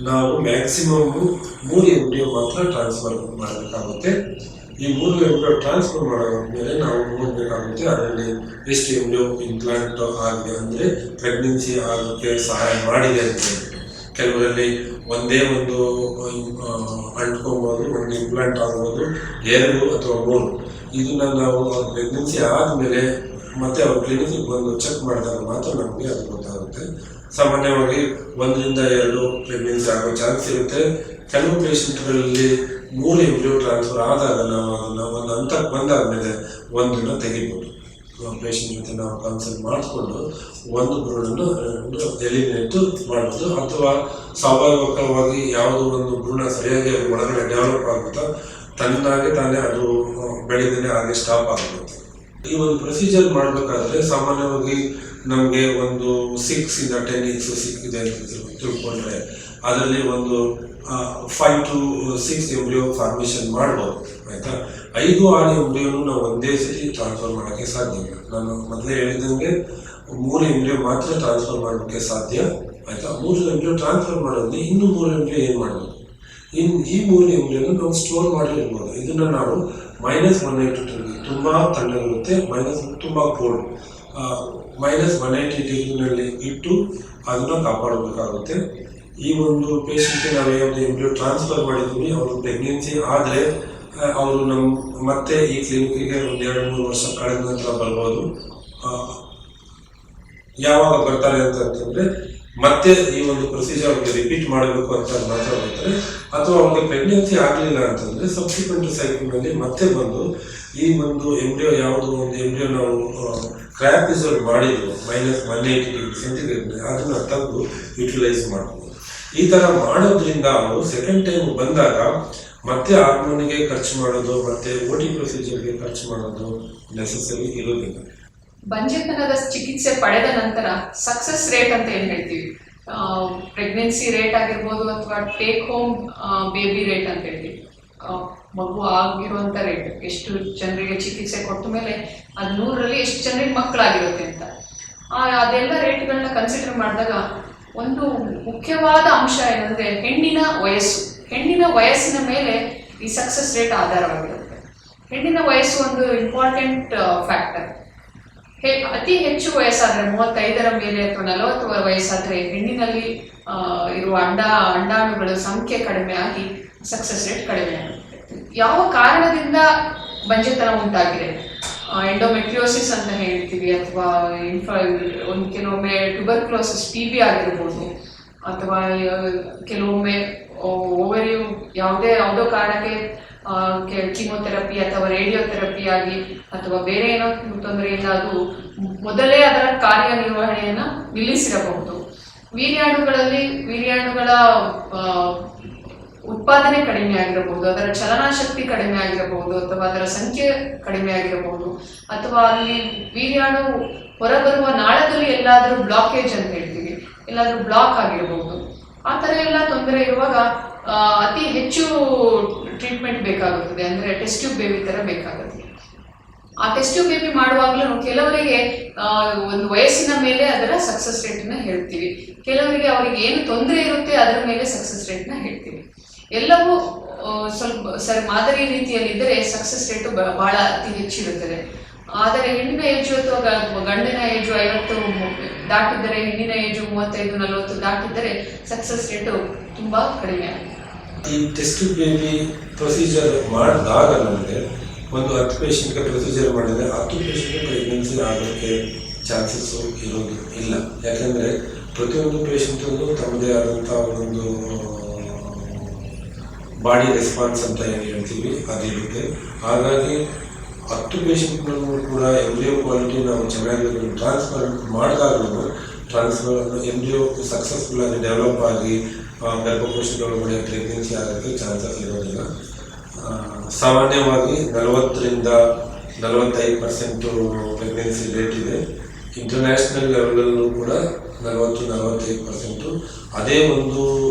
ನಾವು ಮ್ಯಾಕ್ಸಿಮಮ್ 3 ಎಂಬ್ರಿಯೋ ಮಾತ್ರ ಟ್ರಾನ್ಸ್ಫರ್ ಮಾಡಬೇಕಾಗುತ್ತೆ. ಈ 3 ಎಂಬ್ರಿಯೋ ಟ್ರಾನ್ಸ್ಫರ್ ಮಾಡಾದ್ಮೇಲೆ ನಾವು ನೋಡಬೇಕಾಗುತ್ತೆ ಅದರಲ್ಲಿ ಎಷ್ಟು ಎಂಬ್ರಿಯೋ ಇಂಪ್ಲಾಂಟ್ ಆಗಿದೆ, ಅಂದರೆ ಪ್ರೆಗ್ನೆನ್ಸಿ ಆಗೋಕ್ಕೆ ಸಹಾಯ ಮಾಡಿದೆ ಅಂತ ಹೇಳ್ಬಿಟ್ಟು. ಕೆಲವರಲ್ಲಿ ಒಂದೇ ಒಂದು ಅಂಟ್ಕೊಬೋದು, ಒಂದು ಇಂಪ್ಲಾಂಟ್ ಆಗ್ಬೋದು, 2 ಅಥವಾ 3. ಇದನ್ನ ನಾವು ಪ್ರೆಗ್ನೆನ್ಸಿ ಆದಮೇಲೆ ಮತ್ತೆ ಅವ್ರ ಕ್ಲಿನಿಕ್ಗೆ ಬಂದು ಚೆಕ್ ಮಾಡಿದಾಗ ಮಾತ್ರ ನಮಗೆ ಅದು ಗೊತ್ತಾಗುತ್ತೆ. ಸಾಮಾನ್ಯವಾಗಿ 1 ರಿಂದ 2 ಪ್ರೆಗ್ನೆನ್ಸಿ ಆಗೋ ಚಾನ್ಸ್ ಇರುತ್ತೆ. ಕೆಲವು ಪೇಷಂಟ್ಗಳಲ್ಲಿ 3 ಎಂಬ್ರಿಯೋ ಟ್ರಾನ್ಸ್ಫರ್ ಆದಾಗ ನಾವು ಅದನ್ನ ಒಂದು ಹಂತಕ್ಕೆ ಬಂದಾದ್ಮೇಲೆ 1 ತೆಗಿಬೋದು. ಪೇಷಂಟ್ ಜೊತೆ ನಾವು ಕನ್ಸಲ್ಟ್ ಮಾಡಿಕೊಂಡು 1 ಭ್ರೂಣನ ಎಲಿಮಿನೇಟ್ ಮಾಡ್ಬೋದು. ಅಥವಾ ಸ್ವಾಭಾವಿಕವಾಗಿ ಯಾವುದೋ ಒಂದು ಭ್ರೂಣ ಸರಿಯಾಗಿ ಅದು ಒಳಗಡೆ ಡೆವಲಪ್ ಆಗುತ್ತಾ ತನ್ನಾಗೆ ತಾನೇ ಅದು ಬೆಳೆದೇ ಹಾಗೆ ಸ್ಟಾಪ್ ಆಗಿರುತ್ತೆ. ಈ ಒಂದು ಪ್ರೊಸೀಜರ್ ಮಾಡಬೇಕಾದ್ರೆ ಸಾಮಾನ್ಯವಾಗಿ ನಮಗೆ ಒಂದು 6 ಇಂದ 10 weeks ಸಿಕ್ಕಿದೆ ಅಂತ ತಿಳ್ಕೊಂಡ್ರೆ ಅದರಲ್ಲಿ ಒಂದು 5 to 6 ಎಂಬ್ರಿಯೋ ಫಾರ್ಮೇಷನ್ ಮಾಡ್ಬೋದು. ಆಯ್ತಾ, 5-6 ಎಂಬ್ರಿಯೋನು ನಾವು ಒಂದೇ ಸತಿ ಟ್ರಾನ್ಸ್ಫರ್ ಮಾಡೋಕ್ಕೆ ಸಾಧ್ಯ ಇಲ್ಲ. ನಾನು ಮೊದಲೇ ಹೇಳಿದಂಗೆ 3 ಎಂಬ್ರಿಯೋ ಮಾತ್ರ ಟ್ರಾನ್ಸ್ಫರ್ ಮಾಡೋಕ್ಕೆ ಸಾಧ್ಯ. ಆಯ್ತಾ, 3 ಎಂಬ್ರಿಯೋ ಟ್ರಾನ್ಸ್ಫರ್ ಮಾಡೋದು ಇನ್ನು 3 ಎಂಬ್ರಿಯೋ ಏನು ಮಾಡ್ಬೋದು? ಈ 3 ಎಂಬ್ರಿಯೋನ ನಾವು ಸ್ಟೋರ್ ಮಾಡಿ ಇರ್ಬೋದು. ಇದನ್ನ ನಾವು -180 ತುಂಬ ತಣ್ಣಗಿರುತ್ತೆ, ತುಂಬ ಕೋಲ್ಡ್ -180 ಡಿಗ್ರಿನಲ್ಲಿ ಇಟ್ಟು ಅದನ್ನ ಕಾಪಾಡಬೇಕಾಗುತ್ತೆ. ಈ ಒಂದು ಪೇಷಂಟ್ಗೆ ನಾವು ಯಾವುದು ಎಂಬ್ರಿಯೋ ಟ್ರಾನ್ಸ್ಫರ್ ಮಾಡಿದ್ವಿ ಅವರು ಪ್ರೆಗ್ನೆನ್ಸಿ ಆದರೆ ಅವರು ಮತ್ತೆ ಈ ಕ್ಲಿನಿಕ್ಗೆ ಒಂದು 2-3 ವರ್ಷ ಕಳೆದ ನಂತರ ಬರ್ಬೋದು. ಯಾವಾಗ ಬರ್ತಾರೆ ಅಂತಂದ್ರೆ ಮತ್ತೆ ಈ ಒಂದು ಪ್ರೊಸೀಜರ್ ಅವ್ರಿಗೆ ರಿಪೀಟ್ ಮಾಡಬೇಕು ಅಂತ ಮಾತ್ರ ಬರ್ತಾರೆ. ಅಥವಾ ಅವ್ರಿಗೆ ಪ್ರೆಗ್ನೆನ್ಸಿ ಆಗಲಿಲ್ಲ ಅಂತಂದ್ರೆ ಸಬ್ಸಿಕ್ವೆಂಟ್ ಸೈಕಲ್ನಲ್ಲಿ ಮತ್ತೆ ಬಂದು ಈ ಒಂದು ಎಂಬ್ರಿಯೋ ಯಾವುದೋ ಒಂದು ಎಂಬ್ರಿಯೋ ನಾವು ಕ್ರ್ಯಾಪಿಸೋಲ್ ಮಾಡಿದ್ರು -180 ಡಿಗ್ರಿ ಸೆಂಟಿಗ್ರೇಡ್ ಅದನ್ನ ತೆಗೆದು ಯುಟಿಲೈಸ್ ಮಾಡ್ಬೋದು. ಈ ತರ ಮಾಡೋದ್ರಿಂದ ಅವರು ಸೆಕೆಂಡ್ ಟೈಮ್ ಬಂದಾಗ ಮತ್ತೆ ಹಾರ್ಮೋನ್ಗೆ ಖರ್ಚು ಮಾಡೋದು ಮತ್ತೆ OT ಪ್ರೊಸೀಜರ್ಗೆ ಖರ್ಚು ಮಾಡೋದು ನೆಸೆಸರಿ ಇರೋದಿಲ್ಲ. ಬಂಜೆತನದ ಚಿಕಿತ್ಸೆ ಪಡೆದ ನಂತರ ಸಕ್ಸಸ್ ರೇಟ್ ಅಂತ ಏನ್ ಹೇಳ್ತೀವಿ, ಪ್ರೆಗ್ನೆನ್ಸಿ ರೇಟ್ ಆಗಿರ್ಬೋದು ಅಥವಾ ಟೇಕ್ ಹೋಮ್ ಬೇಬಿ ರೇಟ್ ಅಂತ ಹೇಳ್ತೀವಿ, ಮಗು ಆಗಿರುವಂತ ರೇಟ್, ಎಷ್ಟು ಜನರಿಗೆ ಚಿಕಿತ್ಸೆ ಕೊಟ್ಟ ಮೇಲೆ ಅದು 100ರಲ್ಲಿ ಎಷ್ಟು ಜನರಿಗೆ ಮಕ್ಕಳಾಗಿರುತ್ತೆ ಅಂತ. ಅದೆಲ್ಲ ರೇಟ್ಗಳನ್ನ ಕನ್ಸಿಡರ್ ಮಾಡಿದಾಗ ಒಂದು ಮುಖ್ಯವಾದ ಅಂಶ ಏನಂದ್ರೆ ಹೆಣ್ಣಿನ ವಯಸ್ಸಿನ ಮೇಲೆ ಈ ಸಕ್ಸಸ್ ರೇಟ್ ಆಧಾರವಾಗಿರುತ್ತೆ. ಹೆಣ್ಣಿನ ವಯಸ್ಸು ಒಂದು ಇಂಪಾರ್ಟೆಂಟ್ ಫ್ಯಾಕ್ಟರ್. ಅತಿ ಹೆಚ್ಚು ವಯಸ್ಸಾದ್ರೆ 35ರ ಮೇಲೆ ಅಥವಾ 40 ವಯಸ್ಸಾದ್ರೆ ಹೆಣ್ಣಿನಲ್ಲಿ ಇರುವ ಅಂಡಾಣುಗಳ ಸಂಖ್ಯೆ ಕಡಿಮೆ ಆಗಿ ಸಕ್ಸಸ್ ರೇಟ್ ಕಡಿಮೆ ಆಗುತ್ತೆ. ಯಾವ ಕಾರಣದಿಂದ ಬಂಜೆತನ ಉಂಟಾಗಿದೆ, ಎಂಡೋಮೆಟ್ರಿಯೋಸಿಸ್ ಅಂತ ಹೇಳ್ತೀವಿ, ಅಥವಾ ಒಂದು ಕೆಲವೊಮ್ಮೆ ಟ್ಯೂಬರ್ಕ್ಲೋಸಿಸ್ TB ಆಗಿರ್ಬೋದು, ಅಥವಾ ಕೆಲವೊಮ್ಮೆ ಓವರಿ ಯಾವುದೋ ಕಾರಣಕ್ಕೆ ಕೀಮೋಥೆರಪಿ ಅಥವಾ ರೇಡಿಯೋಥೆರಪಿ ಆಗಿ ಅಥವಾ ಬೇರೆ ಏನೋ ತೊಂದರೆಯಿಂದ ಅದು ಮೊದಲೇ ಅದರ ಕಾರ್ಯನಿರ್ವಹಣೆಯನ್ನ ನಿಲ್ಲಿಸಿರಬಹುದು. ವೀರ್ಯಾಣುಗಳ ಉತ್ಪಾದನೆ ಕಡಿಮೆ ಆಗಿರಬಹುದು, ಅದರ ಚಲನಾಶಕ್ತಿ ಕಡಿಮೆ ಆಗಿರಬಹುದು, ಅಥವಾ ಅದರ ಸಂಖ್ಯೆ ಕಡಿಮೆ ಆಗಿರಬಹುದು, ಅಥವಾ ಅಲ್ಲಿ ವೀರ್ಯಾಣು ಹೊರಬರುವ ನಾಳದಲ್ಲಿ ಎಲ್ಲಾದರೂ ಬ್ಲಾಕೇಜ್ ಅಂತ ಹೇಳ್ತೀವಿ, ಎಲ್ಲಾದರೂ ಬ್ಲಾಕ್ ಆಗಿರಬಹುದು. ಆ ಥರ ಎಲ್ಲ ತೊಂದರೆ ಇರುವಾಗ ಅತಿ ಹೆಚ್ಚು ಟ್ರೀಟ್ಮೆಂಟ್ ಬೇಕಾಗುತ್ತದೆ, ಅಂದರೆ ಟೆಸ್ಟ್ ಟ್ಯೂಬ್ ಬೇಬಿ ಥರ ಬೇಕಾಗುತ್ತೆ. ಆ ಟೆಸ್ಟ್ ಟ್ಯೂಬ್ ಬೇಬಿ ಮಾಡುವಾಗಲೂ ಕೆಲವರಿಗೆ ಒಂದು ವಯಸ್ಸಿನ ಮೇಲೆ ಅದರ ಸಕ್ಸಸ್ ರೇಟ್ನ ಹೇಳ್ತೀವಿ, ಕೆಲವರಿಗೆ ಅವರಿಗೆ ಏನು ತೊಂದರೆ ಇರುತ್ತೆ ಅದರ ಮೇಲೆ ಸಕ್ಸಸ್ ರೇಟ್ನ ಹೇಳ್ತೀವಿ. ಎಲ್ಲವೂ ಸ್ವಲ್ಪ ಮಾದರಿ ರೀತಿಯಲ್ಲಿದ್ದರೆ ಸಕ್ಸಸ್ ರೇಟು ಬಹಳ ಅತಿ ಹೆಚ್ಚಿರುತ್ತದೆ. ಆದರೆ ಹೆಣ್ಣಿನ ಏಜು ಅಥವಾ ಗಂಡಿನ ಏಜು 50 ದಾಟಿದ್ದರೆ, ಹೆಣ್ಣಿನ ಏಜು 35-40 ದಾಟಿದ್ದರೆ ಸಕ್ಸಸ್ ರೇಟು ತುಂಬಾ ಕಡಿಮೆ ಆಗುತ್ತೆ. ಈ ಟೆಸ್ಟ್ ಬೇಬಿ ಪ್ರೊಸೀಜರ್ ಮಾಡಿದಾಗ ನಮಗೆ ಒಂದು 10 ಪೇಷಂಟ್ಗೆ ಪ್ರೊಸೀಜರ್ ಮಾಡಿದರೆ 10 ಪೇಷಂಟ್ಗೆ ಪ್ರೆಗ್ನೆನ್ಸಿ ಆಗೋಕ್ಕೆ ಚಾನ್ಸಸ್ಸು ಇರೋದು ಇಲ್ಲ. ಯಾಕೆಂದರೆ ಪ್ರತಿಯೊಂದು ಪೇಷಂಟಲ್ಲೂ ತಮ್ಮದೇ ಆದಂಥ ಒಂದೊಂದು ಬಾಡಿ ರೆಸ್ಪಾನ್ಸ್ ಅಂತ ಏನು ಹೇಳ್ತೀವಿ ಅದಿರುತ್ತೆ. ಹಾಗಾಗಿ 10 ಪೇಷಂಟ್ನಲ್ಲೂ ಕೂಡ ಎಂಬ್ರಿಯೋ ಕ್ವಾಲಿಟಿ ನಾವು ಚೆನ್ನಾಗಿ ಟ್ರಾನ್ಸ್ಫರ್ ಮಾಡಿದಾಗಲೂ ಎಂಬ್ರಿಯೋ ಸಕ್ಸಸ್ಫುಲ್ ಆಗಿ ಡೆವಲಪ್ ಆಗಿ ಗರ್ಭಕೋಶದೊಳಗಡೆ ಪ್ರೆಗ್ನೆನ್ಸಿ ಆಗೋಕ್ಕೆ ಚಾನ್ಸಸ್ ಇರೋದಿಲ್ಲ. ಸಾಮಾನ್ಯವಾಗಿ 40-45% ಪ್ರೆಗ್ನೆನ್ಸಿ ರೇಟ್ ಇದೆ. ಇಂಟರ್ನ್ಯಾಷನಲ್ ಲೆವೆಲಲ್ಲೂ ಕೂಡ 40-45%. ಅದೇ ಒಂದು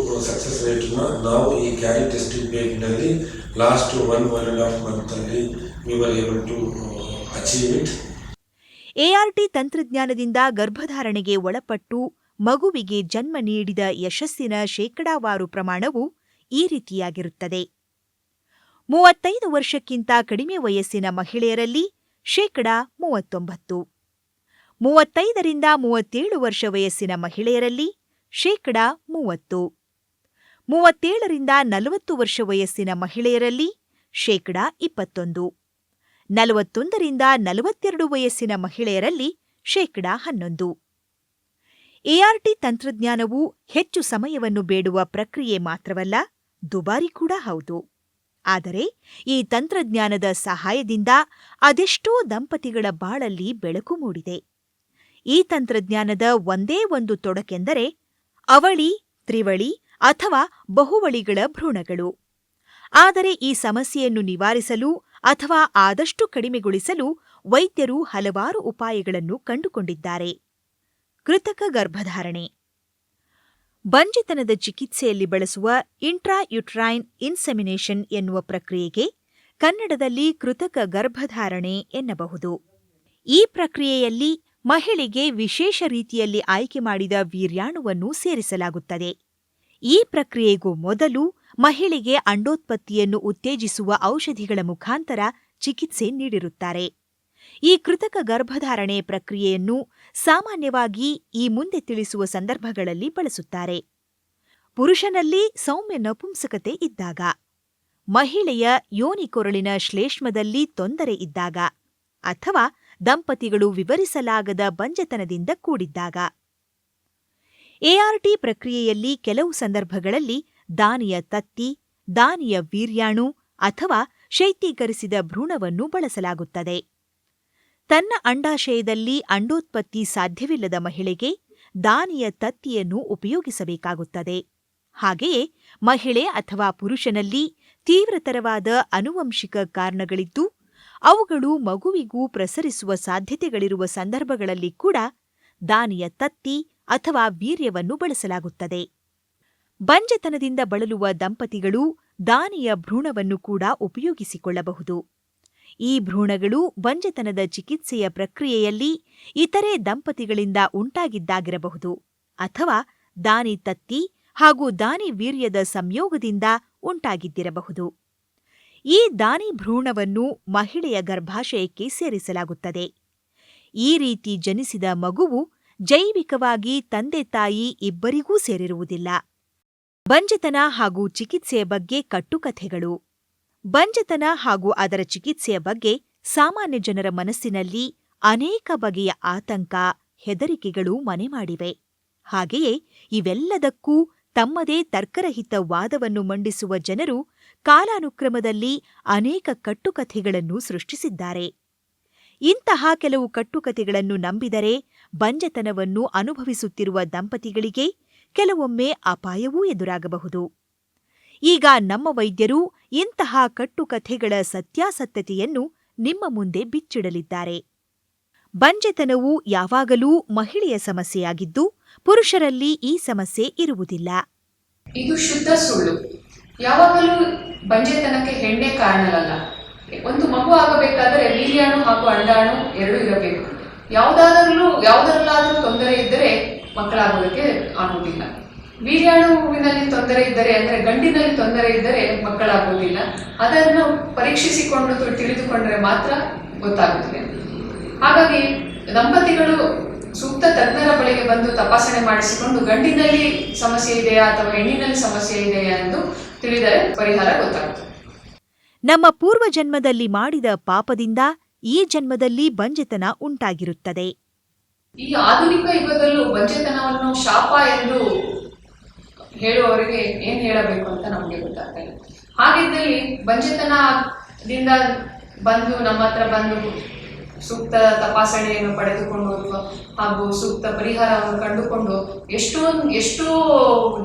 ಸಕ್ಸಸ್ ರೇಟನ್ನ ನಾವು ಈ ಕ್ಯಾರಿ ಟೆಸ್ಟಿಂಗ್ ಬೇಬಿನಲ್ಲಿ ಲಾಸ್ಟ್ 1.5 ಮಂತಲ್ಲಿ we were able to achieve it. ART ತಂತ್ರಜ್ಞಾನದಿಂದ ಗರ್ಭಧಾರಣೆಗೆ ಒಳಪಟ್ಟು ಮಗುವಿಗೆ ಜನ್ಮ ನೀಡಿದ ಯಶಸ್ಸಿನ ಶೇಕಡಾವಾರು ಪ್ರಮಾಣವು ಈ ರೀತಿಯಾಗಿರುತ್ತದೆ. 35 ವರ್ಷಕ್ಕಿಂತ ಕಡಿಮೆ ವಯಸ್ಸಿನ ಮಹಿಳೆಯರಲ್ಲಿ 39%, 35-37 ವರ್ಷ ವಯಸ್ಸಿನ ಮಹಿಳೆಯರಲ್ಲಿ 30%, 37-40 ವರ್ಷ ವಯಸ್ಸಿನ ಮಹಿಳೆಯರಲ್ಲಿ 21%, 41-42 ವಯಸ್ಸಿನ ಮಹಿಳೆಯರಲ್ಲಿ 11%. ART ತಂತ್ರಜ್ಞಾನವು ಹೆಚ್ಚು ಸಮಯವನ್ನು ಬೇಡುವ ಪ್ರಕ್ರಿಯೆ ಮಾತ್ರವಲ್ಲ, ದುಬಾರಿ ಕೂಡ ಹೌದು. ಆದರೆ ಈ ತಂತ್ರಜ್ಞಾನದ ಸಹಾಯದಿಂದ ಅದೆಷ್ಟೋ ದಂಪತಿಗಳ ಬಾಳಲ್ಲಿ ಬೆಳಕು ಮೂಡಿದೆ. ಈ ತಂತ್ರಜ್ಞಾನದ ಒಂದೇ ಒಂದು ತೊಡಕೆಂದರೆ ಅವಳಿ, ತ್ರಿವಳಿ ಅಥವಾ ಬಹುವಳಿಗಳ ಭ್ರೂಣಗಳು. ಆದರೆ ಈ ಸಮಸ್ಯೆಯನ್ನು ನಿವಾರಿಸಲು ಅಥವಾ ಆದಷ್ಟು ಕಡಿಮೆಗೊಳಿಸಲು ವೈದ್ಯರು ಹಲವಾರು ಉಪಾಯಗಳನ್ನು ಕಂಡುಕೊಂಡಿದ್ದಾರೆ. ಕೃತಕ ಗರ್ಭಧಾರಣೆ. ಬಂಜೆತನದ ಚಿಕಿತ್ಸೆಯಲ್ಲಿ ಬಳಸುವ ಇಂಟ್ರಾಯುಟ್ರೈನ್ ಇನ್ಸೆಮಿನೇಷನ್ ಎನ್ನುವ ಪ್ರಕ್ರಿಯೆಗೆ ಕನ್ನಡದಲ್ಲಿ ಕೃತಕ ಗರ್ಭಧಾರಣೆ ಎನ್ನಬಹುದು. ಈ ಪ್ರಕ್ರಿಯೆಯಲ್ಲಿ ಮಹಿಳೆಗೆ ವಿಶೇಷ ರೀತಿಯಲ್ಲಿ ಆಯ್ಕೆ ಮಾಡಿದ ವೀರ್ಯಾಣುವನ್ನು ಸೇರಿಸಲಾಗುತ್ತದೆ. ಈ ಪ್ರಕ್ರಿಯೆಗೂ ಮೊದಲು ಮಹಿಳೆಗೆ ಅಂಡೋತ್ಪತ್ತಿಯನ್ನು ಉತ್ತೇಜಿಸುವ ಔಷಧಿಗಳ ಮುಖಾಂತರ ಚಿಕಿತ್ಸೆ ನೀಡಿರುತ್ತಾರೆ. ಈ ಕೃತಕ ಗರ್ಭಧಾರಣೆ ಪ್ರಕ್ರಿಯೆಯನ್ನು ಸಾಮಾನ್ಯವಾಗಿ ಈ ಮುಂದೆ ತಿಳಿಸುವ ಸಂದರ್ಭಗಳಲ್ಲಿ ಬಳಸುತ್ತಾರೆ. ಪುರುಷನಲ್ಲಿ ಸೌಮ್ಯ ನಪುಂಸಕತೆ ಇದ್ದಾಗ, ಮಹಿಳೆಯ ಯೋನಿಕೊರಳಿನ ಶ್ಲೇಷ್ಮದಲ್ಲಿ ತೊಂದರೆ ಇದ್ದಾಗ, ಅಥವಾ ದಂಪತಿಗಳು ವಿವರಿಸಲಾಗದ ಬಂಜೆತನದಿಂದ ಕೂಡಿದ್ದಾಗ. ART ಪ್ರಕ್ರಿಯೆಯಲ್ಲಿ ಕೆಲವು ಸಂದರ್ಭಗಳಲ್ಲಿ ದಾನಿಯ ತತ್ತಿ, ದಾನಿಯ ವೀರ್ಯಾಣು ಅಥವಾ ಶೈತ್ಯೀಕರಿಸಿದ ಭ್ರೂಣವನ್ನು ಬಳಸಲಾಗುತ್ತದೆ. ತನ್ನ ಅಂಡಾಶಯದಲ್ಲಿ ಅಂಡೋತ್ಪತ್ತಿ ಸಾಧ್ಯವಿಲ್ಲದ ಮಹಿಳೆಗೆ ದಾನಿಯ ತತ್ತಿಯನ್ನು ಉಪಯೋಗಿಸಬೇಕಾಗುತ್ತದೆ. ಹಾಗೆಯೇ ಮಹಿಳೆ ಅಥವಾ ಪುರುಷನಲ್ಲಿ ತೀವ್ರತರವಾದ ಆನುವಂಶಿಕ ಕಾರಣಗಳಿದ್ದು ಅವುಗಳು ಮಗುವಿಗೂ ಪ್ರಸರಿಸುವ ಸಾಧ್ಯತೆಗಳಿರುವ ಸಂದರ್ಭಗಳಲ್ಲಿ ಕೂಡ ದಾನಿಯ ತತ್ತಿ ಅಥವಾ ವೀರ್ಯವನ್ನು ಬಳಸಲಾಗುತ್ತದೆ. ಬಂಜೆತನದಿಂದ ಬಳಲುವ ದಂಪತಿಗಳು ದಾನಿಯ ಭ್ರೂಣವನ್ನು ಕೂಡ ಉಪಯೋಗಿಸಿಕೊಳ್ಳಬಹುದು. ಈ ಭ್ರೂಣಗಳು ಬಂಜೆತನದ ಚಿಕಿತ್ಸೆಯ ಪ್ರಕ್ರಿಯೆಯಲ್ಲಿ ಇತರೆ ದಂಪತಿಗಳಿಂದ ಉಂಟಾಗಿದ್ದಾಗಿರಬಹುದು ಅಥವಾ ದಾನಿ ತತ್ತಿ ಹಾಗೂ ದಾನಿ ವೀರ್ಯದ ಸಂಯೋಗದಿಂದ ಉಂಟಾಗಿದ್ದಿರಬಹುದು. ಈ ದಾನಿ ಭ್ರೂಣವನ್ನು ಮಹಿಳೆಯ ಗರ್ಭಾಶಯಕ್ಕೆ ಸೇರಿಸಲಾಗುತ್ತದೆ. ಈ ರೀತಿ ಜನಿಸಿದ ಮಗುವು ಜೈವಿಕವಾಗಿ ತಂದೆ ತಾಯಿ ಇಬ್ಬರಿಗೂ ಸೇರಿರುವುದಿಲ್ಲ. ಬಂಜೆತನ ಹಾಗೂ ಚಿಕಿತ್ಸೆಯ ಬಗ್ಗೆ ಕಟ್ಟುಕಥೆಗಳು. ಬಂಜೆತನ ಹಾಗೂ ಅದರ ಚಿಕಿತ್ಸೆಯ ಬಗ್ಗೆ ಸಾಮಾನ್ಯ ಜನರ ಮನಸ್ಸಿನಲ್ಲಿ ಅನೇಕ ಬಗೆಯ ಆತಂಕ, ಹೆದರಿಕೆಗಳು ಮನೆ ಮಾಡಿವೆ. ಹಾಗೆಯೇ ಇವೆಲ್ಲದಕ್ಕೂ ತಮ್ಮದೇ ತರ್ಕರಹಿತ ವಾದವನ್ನು ಮಂಡಿಸುವ ಜನರು ಕಾಲಾನುಕ್ರಮದಲ್ಲಿ ಅನೇಕ ಕಟ್ಟುಕಥೆಗಳನ್ನು ಸೃಷ್ಟಿಸಿದ್ದಾರೆ. ಇಂತಹ ಕೆಲವು ಕಟ್ಟುಕಥೆಗಳನ್ನು ನಂಬಿದರೆ ಬಂಜೆತನವನ್ನು ಅನುಭವಿಸುತ್ತಿರುವ ದಂಪತಿಗಳಿಗೆ ಕೆಲವೊಮ್ಮೆ ಅಪಾಯವೂ ಎದುರಾಗಬಹುದು. ಈಗ ನಮ್ಮ ವೈದ್ಯರು ಇಂತಹ ಕಟ್ಟುಕಥೆಗಳ ಸತ್ಯಾಸತ್ಯತೆಯನ್ನು ನಿಮ್ಮ ಮುಂದೆ ಬಿಚ್ಚಿಡಲಿದ್ದಾರೆ. ಬಂಜೆತನವು ಯಾವಾಗಲೂ ಮಹಿಳೆಯ ಸಮಸ್ಯೆಯಾಗಿದ್ದು, ಪುರುಷರಲ್ಲಿ ಈ ಸಮಸ್ಯೆ ಇರುವುದಿಲ್ಲ. ಇದು ಶುದ್ಧ ಸುಳ್ಳು. ಯಾವಾಗಲೂ ಬಂಜೆತನಕ್ಕೆ ಹೆಣ್ಣೆ ಕಾರಣವಲ್ಲ. ಒಂದು ಮಗು ಆಗಬೇಕಾದರೆ ವೀರ್ಯಾಣು ಹಾಗೂ ಅಂಡಾಣು ಎರಡೂ ಇರಬೇಕು. ಯಾವುದರಲ್ಲಾದರೂ ತೊಂದರೆ ಇದ್ದರೆ ಮಕ್ಕಳಾಗೋದಕ್ಕೆ ಆಗುವುದಿಲ್ಲ. ವೀರ್ಯಾಣುವಿನಲ್ಲಿ ತೊಂದರೆ ಇದ್ದರೆ ಅಂದರೆ ಗಂಡಿನಲ್ಲಿ ತೊಂದರೆ ಇದ್ದರೆ ಮಕ್ಕಳಾಗುವುದಿಲ್ಲ. ಅದನ್ನು ಪರೀಕ್ಷಿಸಿಕೊಂಡು ತಿಳಿದುಕೊಂಡರೆ ಮಾತ್ರ ಗೊತ್ತಾಗುತ್ತದೆ. ಹಾಗಾಗಿ ದಂಪತಿಗಳು ಸೂಕ್ತ ತಜ್ಞರ ಬಳಿಗೆ ಬಂದು ತಪಾಸಣೆ ಮಾಡಿಸಿಕೊಂಡು ಗಂಡಿನಲ್ಲಿ ಸಮಸ್ಯೆ ಇದೆಯಾ ಅಥವಾ ಹೆಣ್ಣಿನಲ್ಲಿ ಸಮಸ್ಯೆ ಇದೆಯಾ ಎಂದು ತಿಳಿದರೆ ಪರಿಹಾರ ಗೊತ್ತಾಗುತ್ತದೆ. ನಮ್ಮ ಪೂರ್ವಜನ್ಮದಲ್ಲಿ ಮಾಡಿದ ಪಾಪದಿಂದ ಈ ಜನ್ಮದಲ್ಲಿ ಬಂಜೆತನ ಉಂಟಾಗಿರುತ್ತದೆ. ಈ ಆಧುನಿಕ ಯುಗದಲ್ಲೂ ಬಂಜೆತನವನ್ನು ಶಾಪ ಎಂದು ಹೇಳುವವರಿಗೆ ಏನ್ ಹೇಳಬೇಕು ಅಂತ ನಮಗೆ ಗೊತ್ತಾಗ್ತಾ ಇಲ್ಲ. ಹಾಗಿದ್ದಲ್ಲಿ ಬಂಜೆತನದಿಂದ ಬಂದು ನಮ್ಮ ಹತ್ರ ಬಂದು ಸೂಕ್ತ ತಪಾಸಣೆಯನ್ನು ಪಡೆದುಕೊಂಡು ಹಾಗೂ ಸೂಕ್ತ ಪರಿಹಾರವನ್ನು ಕಂಡುಕೊಂಡು ಎಷ್ಟೋ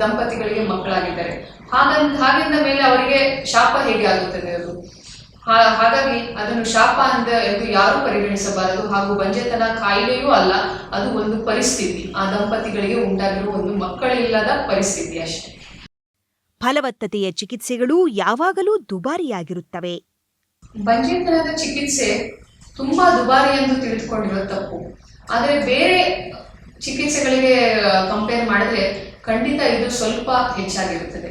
ದಂಪತಿಗಳಿಗೆ ಮಕ್ಕಳಾಗಿದ್ದಾರೆ. ಹಾಗಿದ್ದ ಮೇಲೆ ಅವರಿಗೆ ಶಾಪ ಹೇಗೆ ಆಗುತ್ತದೆ ಅದು? ಹಾಗಾಗಿ ಅದನ್ನು ಶಾಪ ಎಂದು ಯಾರೂ ಪರಿಗಣಿಸಬಾರದು. ಹಾಗೂ ಬಂಜೆತನ ಕಾಯಿಲೆಯೂ ಅಲ್ಲ, ಅದು ಒಂದು ಪರಿಸ್ಥಿತಿ. ಆ ದಂಪತಿಗಳಿಗೆ ಉಂಟಾಗಿರುವ ಒಂದು ಮಕ್ಕಳಿಲ್ಲದ ಪರಿಸ್ಥಿತಿ ಅಷ್ಟೇ. ಫಲವತ್ತತೆಯ ಚಿಕಿತ್ಸೆಗಳು ಯಾವಾಗಲೂ ದುಬಾರಿಯಾಗಿರುತ್ತವೆ. ಬಂಜೆತನದ ಚಿಕಿತ್ಸೆ ತುಂಬಾ ದುಬಾರಿ ಎಂದು ತಿಳಿದುಕೊಂಡಿರೋ ತಪ್ಪು. ಆದರೆ ಬೇರೆ ಚಿಕಿತ್ಸೆಗಳಿಗೆ ಕಂಪೇರ್ ಮಾಡಿದ್ರೆ ಖಂಡಿತ ಇದು ಸ್ವಲ್ಪ ಹೆಚ್ಚಾಗಿರುತ್ತದೆ.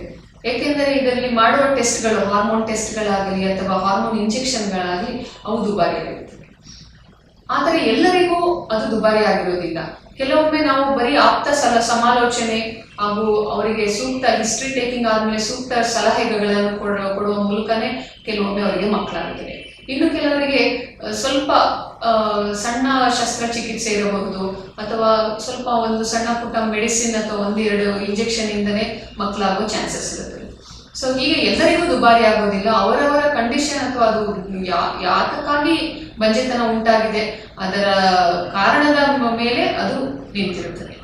ಏಕೆಂದರೆ ಇದರಲ್ಲಿ ಮಾಡುವ ಟೆಸ್ಟ್ಗಳು, ಹಾರ್ಮೋನ್ ಟೆಸ್ಟ್ಗಳಾಗಲಿ ಅಥವಾ ಹಾರ್ಮೋನ್ ಇಂಜೆಕ್ಷನ್ಗಳಾಗಲಿ ಅವು ದುಬಾರಿಯಾಗಿರುತ್ತವೆ. ಆದರೆ ಎಲ್ಲರಿಗೂ ಅದು ದುಬಾರಿ ಆಗಿರೋದಿಲ್ಲ. ಕೆಲವೊಮ್ಮೆ ನಾವು ಬರೀ ಆಪ್ತ ಸಮಾಲೋಚನೆ ಹಾಗೂ ಅವರಿಗೆ ಸೂಕ್ತ ಹಿಸ್ಟ್ರಿ ಟೇಕಿಂಗ್ ಆದ್ಮೇಲೆ ಸೂಕ್ತ ಸಲಹೆಗಳನ್ನು ಕೊಡುವ ಮೂಲಕನೇ ಕೆಲವೊಮ್ಮೆ ಅವರಿಗೆ ಮಕ್ಕಳಾಗುತ್ತದೆ. ಇನ್ನು ಕೆಲವರಿಗೆ ಸ್ವಲ್ಪ ಸಣ್ಣ ಶಸ್ತ್ರಚಿಕಿತ್ಸೆ ಇರಬಹುದು ಅಥವಾ ಸ್ವಲ್ಪ ಒಂದು ಸಣ್ಣ ಪುಟ್ಟ ಮೆಡಿಸಿನ್ ಅಥವಾ ಒಂದೆರಡು ಇಂಜೆಕ್ಷನ್ ಇಂದನೇ ಮಕ್ಕಳಾಗೋ ಚಾನ್ಸಸ್ ಇರುತ್ತದೆ. ಸೊ ಹೀಗೆ ಎಲ್ಲರಿಗೂ ದುಬಾರಿ ಆಗೋದಿಲ್ಲ. ಅವರವರ ಕಂಡೀಷನ್ ಅಥವಾ ಅದು ಯಾತಕ್ಕಾಗಿ ಬಂಜೆತನ ಉಂಟಾಗಿದೆ ಅದರ ಕಾರಣದ ಮೇಲೆ ಅದು ನಿಂತಿರುತ್ತದೆ.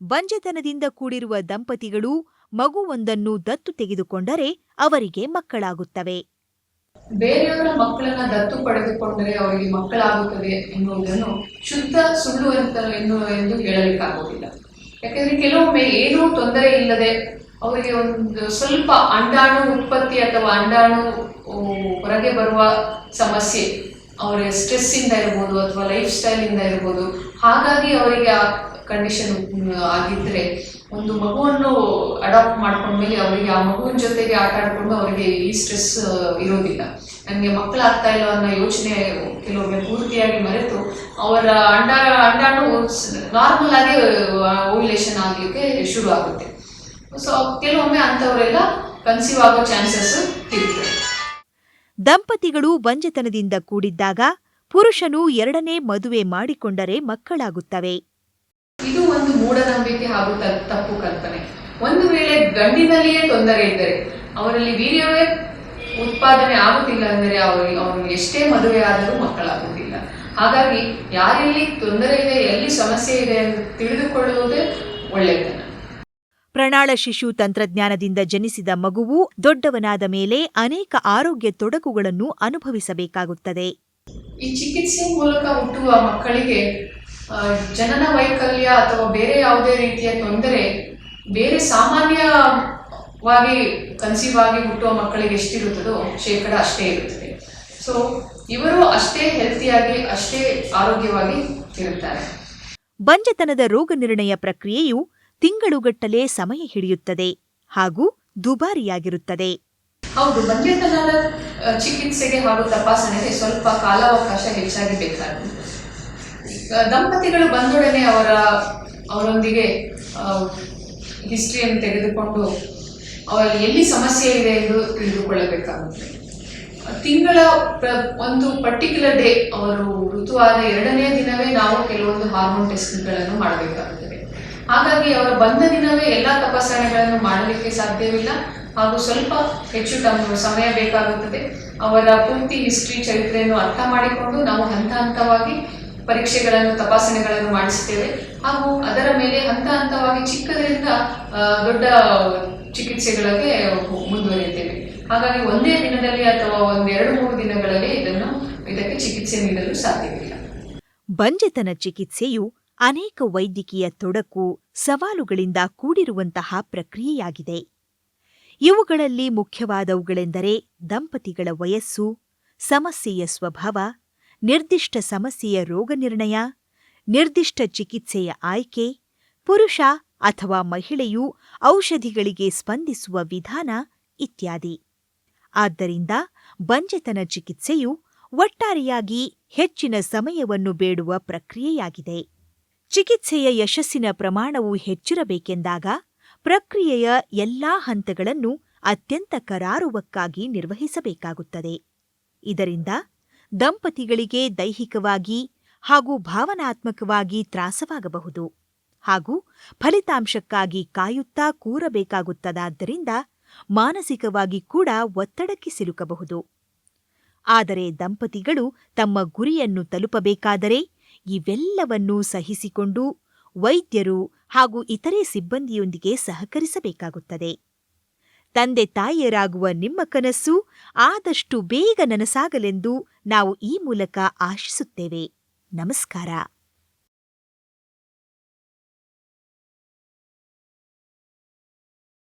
ಬಂಜೆತನದಿಂದ ಕೂಡಿರುವ ದಂಪತಿಗಳು ಮಗುವೊಂದನ್ನು ದತ್ತು ತೆಗೆದುಕೊಂಡರೆ ಅವರಿಗೆ ಮಕ್ಕಳಾಗುತ್ತವೆ. ಬೇರೆಯವರ ಮಕ್ಕಳನ್ನ ದತ್ತು ಪಡೆದುಕೊಂಡರೆ ಅವರಿಗೆ ಮಕ್ಕಳಾಗುತ್ತದೆ ಎನ್ನುವುದನ್ನು ಶುದ್ಧ ಸುಳ್ಳು ಎಂದು ಹೇಳಲಿಕ್ಕಾಗುವುದಿಲ್ಲ. ಯಾಕಂದ್ರೆ ಕೆಲವೊಮ್ಮೆ ಏನೂ ತೊಂದರೆ ಇಲ್ಲದೆ ಅವರಿಗೆ ಒಂದು ಸ್ವಲ್ಪ ಅಂಡಾಣು ಉತ್ಪತ್ತಿ ಅಥವಾ ಅಂಡಾಣು ಹೊರಗೆ ಬರುವ ಸಮಸ್ಯೆ ಅವರ ಸ್ಟ್ರೆಸ್ ಇಂದ ಇರ್ಬೋದು ಅಥವಾ ಲೈಫ್ ಸ್ಟೈಲ್ ಇಂದ ಇರ್ಬೋದು, ಹಾಗಾಗಿ ಅವರಿಗೆ ಆ ಕಂಡೀಷನ್ ಆಗಿದ್ರೆ ಒಂದು ಮಗುವನ್ನು ಅಡಾಪ್ಟ್ ಮಾಡ್ಕೊಂಡ್ಮೇಲೆ ಅವರಿಗೆ ಆ ಮಗುವಿನ ಜೊತೆಗೆ ಆಟ ಆಡ್ಕೊಂಡು ಅವರಿಗೆ ಈ ಸ್ಟ್ರೆಸ್ ಇರೋದಿಲ್ಲ. ನನಗೆ ಮಕ್ಕಳಾಗ್ತಾ ಇಲ್ಲ ಅನ್ನೋ ಯೋಚನೆ ಕೆಲವೊಮ್ಮೆ ಪೂರ್ತಿಯಾಗಿ ಮರೆತು ಅವರ ಅಂಡಾಣು ನಾರ್ಮಲ್ ಆಗಿ ಓವ್ಯುಲೇಷನ್ ಆಗಲಿಕ್ಕೆ ಶುರು ಆಗುತ್ತೆ. ಸೊ ಕೆಲವೊಮ್ಮೆ ಅಂಥವರೆಲ್ಲ ಕನ್ಸೀವ್ ಆಗೋ ಚಾನ್ಸಸ್ ಇರುತ್ತೆ. ದಂಪತಿಗಳು ಬಂಜೆತನದಿಂದ ಕೂಡಿದ್ದಾಗ ಪುರುಷನು ಎರಡನೇ ಮದುವೆ ಮಾಡಿಕೊಂಡರೆ ಮಕ್ಕಳಾಗುತ್ತವೆ. ಇದು ಒಂದು ಮೂಢನಂಬಿಕೆ ಹಾಗೂ ತಪ್ಪು ಕಲ್ಪನೆ. ಒಂದು ವೇಳೆ ಗಂಡಿನಲ್ಲಿಯೇ ತೊಂದರೆ ಇದ್ದರೆ, ಅವರಲ್ಲಿ ವೀರ್ಯವೇ ಉತ್ಪಾದನೆ ಆಗುತ್ತಿಲ್ಲ ಅಂದರೆ ಅವರಿಗೆ ಎಷ್ಟೇ ಮದುವೆ ಆದರೂ ಮಕ್ಕಳಾಗುವುದಿಲ್ಲ. ಹಾಗಾಗಿ ಯಾರೆಲ್ಲಿ ತೊಂದರೆ ಇದೆ, ಎಲ್ಲಿ ಸಮಸ್ಯೆ ಇದೆ ಎಂದು ತಿಳಿದುಕೊಳ್ಳುವುದೇ ಒಳ್ಳೆಯತನ. ಪ್ರಣಾಳ ಶಿಶು ತಂತ್ರಜ್ಞಾನದಿಂದ ಜನಿಸಿದ ಮಗುವು ದೊಡ್ಡವನಾದ ಮೇಲೆ ಅನೇಕ ಆರೋಗ್ಯ ತೊಡಕುಗಳನ್ನು ಅನುಭವಿಸಬೇಕಾಗುತ್ತದೆ. ಈ ಚಿಕಿತ್ಸೆ ಮೂಲಕ ಹುಟ್ಟುವ ಮಕ್ಕಳಿಗೆ ಜನನ ವೈಕಲ್ಯ ಅಥವಾ ಬೇರೆ ಯಾವುದೇ ರೀತಿಯ ತೊಂದರೆ ಬೇರೆ ಸಾಮಾನ್ಯವಾಗಿ ಕನ್ಸೀವ್ ಆಗಿ ಹುಟ್ಟುವ ಮಕ್ಕಳಿಗೆ ಎಷ್ಟಿರುತ್ತದೋ ಶೇಕಡ ಅಷ್ಟೇ ಇರುತ್ತದೆ. ಸೊ ಇವರು ಅಷ್ಟೇ ಹೆಲ್ತಿಯಾಗಿ ಅಷ್ಟೇ ಆರೋಗ್ಯವಾಗಿ ಇರುತ್ತಾರೆ. ಬಂಜೆತನದ ರೋಗ ನಿರ್ಣಯ ಪ್ರಕ್ರಿಯೆಯು ತಿಂಗಳುಗಟ್ಟಲೆ ಸಮಯ ಹಿಡಿಯುತ್ತದೆ ಹಾಗೂ ದುಬಾರಿಯಾಗಿರುತ್ತದೆ. ಹೌದು, ಬಂಜೆತನದ ಚಿಕಿತ್ಸೆಗೆ ಹಾಗೂ ತಪಾಸಣೆಗೆ ಸ್ವಲ್ಪ ಕಾಲಾವಕಾಶ ಹೆಚ್ಚಾಗಿ ಬೇಕಾಗುತ್ತದೆ. ದಂಪತಿಗಳು ಬಂದೊಡನೆ ಅವರೊಂದಿಗೆ ಹಿಸ್ಟ್ರಿಯನ್ನು ತೆಗೆದುಕೊಂಡು ಅವರಲ್ಲಿ ಎಲ್ಲಿ ಸಮಸ್ಯೆ ಇದೆ ಎಂದು ತಿಳಿದುಕೊಳ್ಳಬೇಕಾಗುತ್ತದೆ. ತಿಂಗಳ ಒಂದು ಪರ್ಟಿಕ್ಯುಲರ್ ಡೇ ಅವರು ಋತುವಾದ 2ನೇ ದಿನವೇ ನಾವು ಕೆಲವೊಂದು ಹಾರ್ಮೋನ್ ಟೆಸ್ಟ್ಗಳನ್ನು ಮಾಡಬೇಕಾಗುತ್ತದೆ. ಹಾಗಾಗಿ ಅವರ ಬಂದ ದಿನವೇ ಎಲ್ಲ ತಪಾಸಣೆಗಳನ್ನು ಮಾಡಲಿಕ್ಕೆ ಸಾಧ್ಯವಿಲ್ಲ ಹಾಗೂ ಸ್ವಲ್ಪ ಹೆಚ್ಚು ಸಮಯ ಬೇಕಾಗುತ್ತದೆ. ಅವರ ಪೂರ್ತಿ ಹಿಸ್ಟ್ರಿ ಚರಿತ್ರೆಯನ್ನು ಅರ್ಥ ಮಾಡಿಕೊಂಡು ನಾವು ಹಂತ ಹಂತವಾಗಿ ಪರೀಕ್ಷೆಗಳನ್ನು ತಪಾಸಣೆಗಳನ್ನು ಮಾಡಿಸ್ತೇವೆ ಹಾಗೂ ಅದರ ಮೇಲೆ ಹಂತ ಹಂತವಾಗಿ ಚಿಕ್ಕದರಿಂದ ದೊಡ್ಡ ಚಿಕಿತ್ಸೆಗಳಿಗೆ ಮುಂದುವರಿಯುತ್ತೇವೆ. ಹಾಗಾಗಿ ಒಂದೇ ದಿನದಲ್ಲಿ ಅಥವಾ 1-2-3 ದಿನಗಳಲ್ಲಿ ಇದಕ್ಕೆ ಚಿಕಿತ್ಸೆ ನೀಡಲು ಸಾಧ್ಯವಿಲ್ಲ. ಬಂಜೆತನ ಚಿಕಿತ್ಸೆಯು ಅನೇಕ ವೈದ್ಯಕೀಯ ತೊಡಕು, ಸವಾಲುಗಳಿಂದ ಕೂಡಿರುವಂತಹ ಪ್ರಕ್ರಿಯೆಯಾಗಿದೆ. ಇವುಗಳಲ್ಲಿ ಮುಖ್ಯವಾದವುಗಳೆಂದರೆ ದಂಪತಿಗಳ ವಯಸ್ಸು, ಸಮಸ್ಯೆಯ ಸ್ವಭಾವ, ನಿರ್ದಿಷ್ಟ ಸಮಸ್ಯೆಯ ರೋಗನಿರ್ಣಯ, ನಿರ್ದಿಷ್ಟ ಚಿಕಿತ್ಸೆಯ ಆಯ್ಕೆ, ಪುರುಷ ಅಥವಾ ಮಹಿಳೆಯು ಔಷಧಿಗಳಿಗೆ ಸ್ಪಂದಿಸುವ ವಿಧಾನ ಇತ್ಯಾದಿ. ಆದ್ದರಿಂದ ಬಂಜೆತನ ಚಿಕಿತ್ಸೆಯು ಒಟ್ಟಾರೆಯಾಗಿ ಹೆಚ್ಚಿನ ಸಮಯವನ್ನು ಬೇಡುವ ಪ್ರಕ್ರಿಯೆಯಾಗಿದೆ. ಚಿಕಿತ್ಸೆಯ ಯಶಸ್ಸಿನ ಪ್ರಮಾಣವು ಹೆಚ್ಚಿರಬೇಕೆಂದಾಗ ಪ್ರಕ್ರಿಯೆಯ ಎಲ್ಲಾ ಹಂತಗಳನ್ನು ಅತ್ಯಂತ ಕರಾರುವಕ್ಕಾಗಿ ನಿರ್ವಹಿಸಬೇಕಾಗುತ್ತದೆ. ಇದರಿಂದ ದಂಪತಿಗಳಿಗೆ ದೈಹಿಕವಾಗಿ ಹಾಗೂ ಭಾವನಾತ್ಮಕವಾಗಿ ತ್ರಾಸವಾಗಬಹುದು ಹಾಗೂ ಫಲಿತಾಂಶಕ್ಕಾಗಿ ಕಾಯುತ್ತಾ ಕೂರಬೇಕಾಗುತ್ತದಾದ್ದರಿಂದ ಮಾನಸಿಕವಾಗಿ ಕೂಡ ಒತ್ತಡಕ್ಕೆ ಸಿಲುಕಬಹುದು. ಆದರೆ ದಂಪತಿಗಳು ತಮ್ಮ ಗುರಿಯನ್ನು ತಲುಪಬೇಕಾದರೆ ಇವೆಲ್ಲವನ್ನೂ ಸಹಿಸಿಕೊಂಡು ವೈದ್ಯರು ಹಾಗೂ ಇತರೆ ಸಿಬ್ಬಂದಿಯೊಂದಿಗೆ ಸಹಕರಿಸಬೇಕಾಗುತ್ತದೆ. ತಂದೆ ತಾಯಿಯರಾಗುವ ನಿಮ್ಮ ಕನಸು ಆದಷ್ಟು ಬೇಗ ನನಸಾಗಲೆಂದು ನಾವು ಈ ಮೂಲಕ ಆಶಿಸುತ್ತೇವೆ. ನಮಸ್ಕಾರ.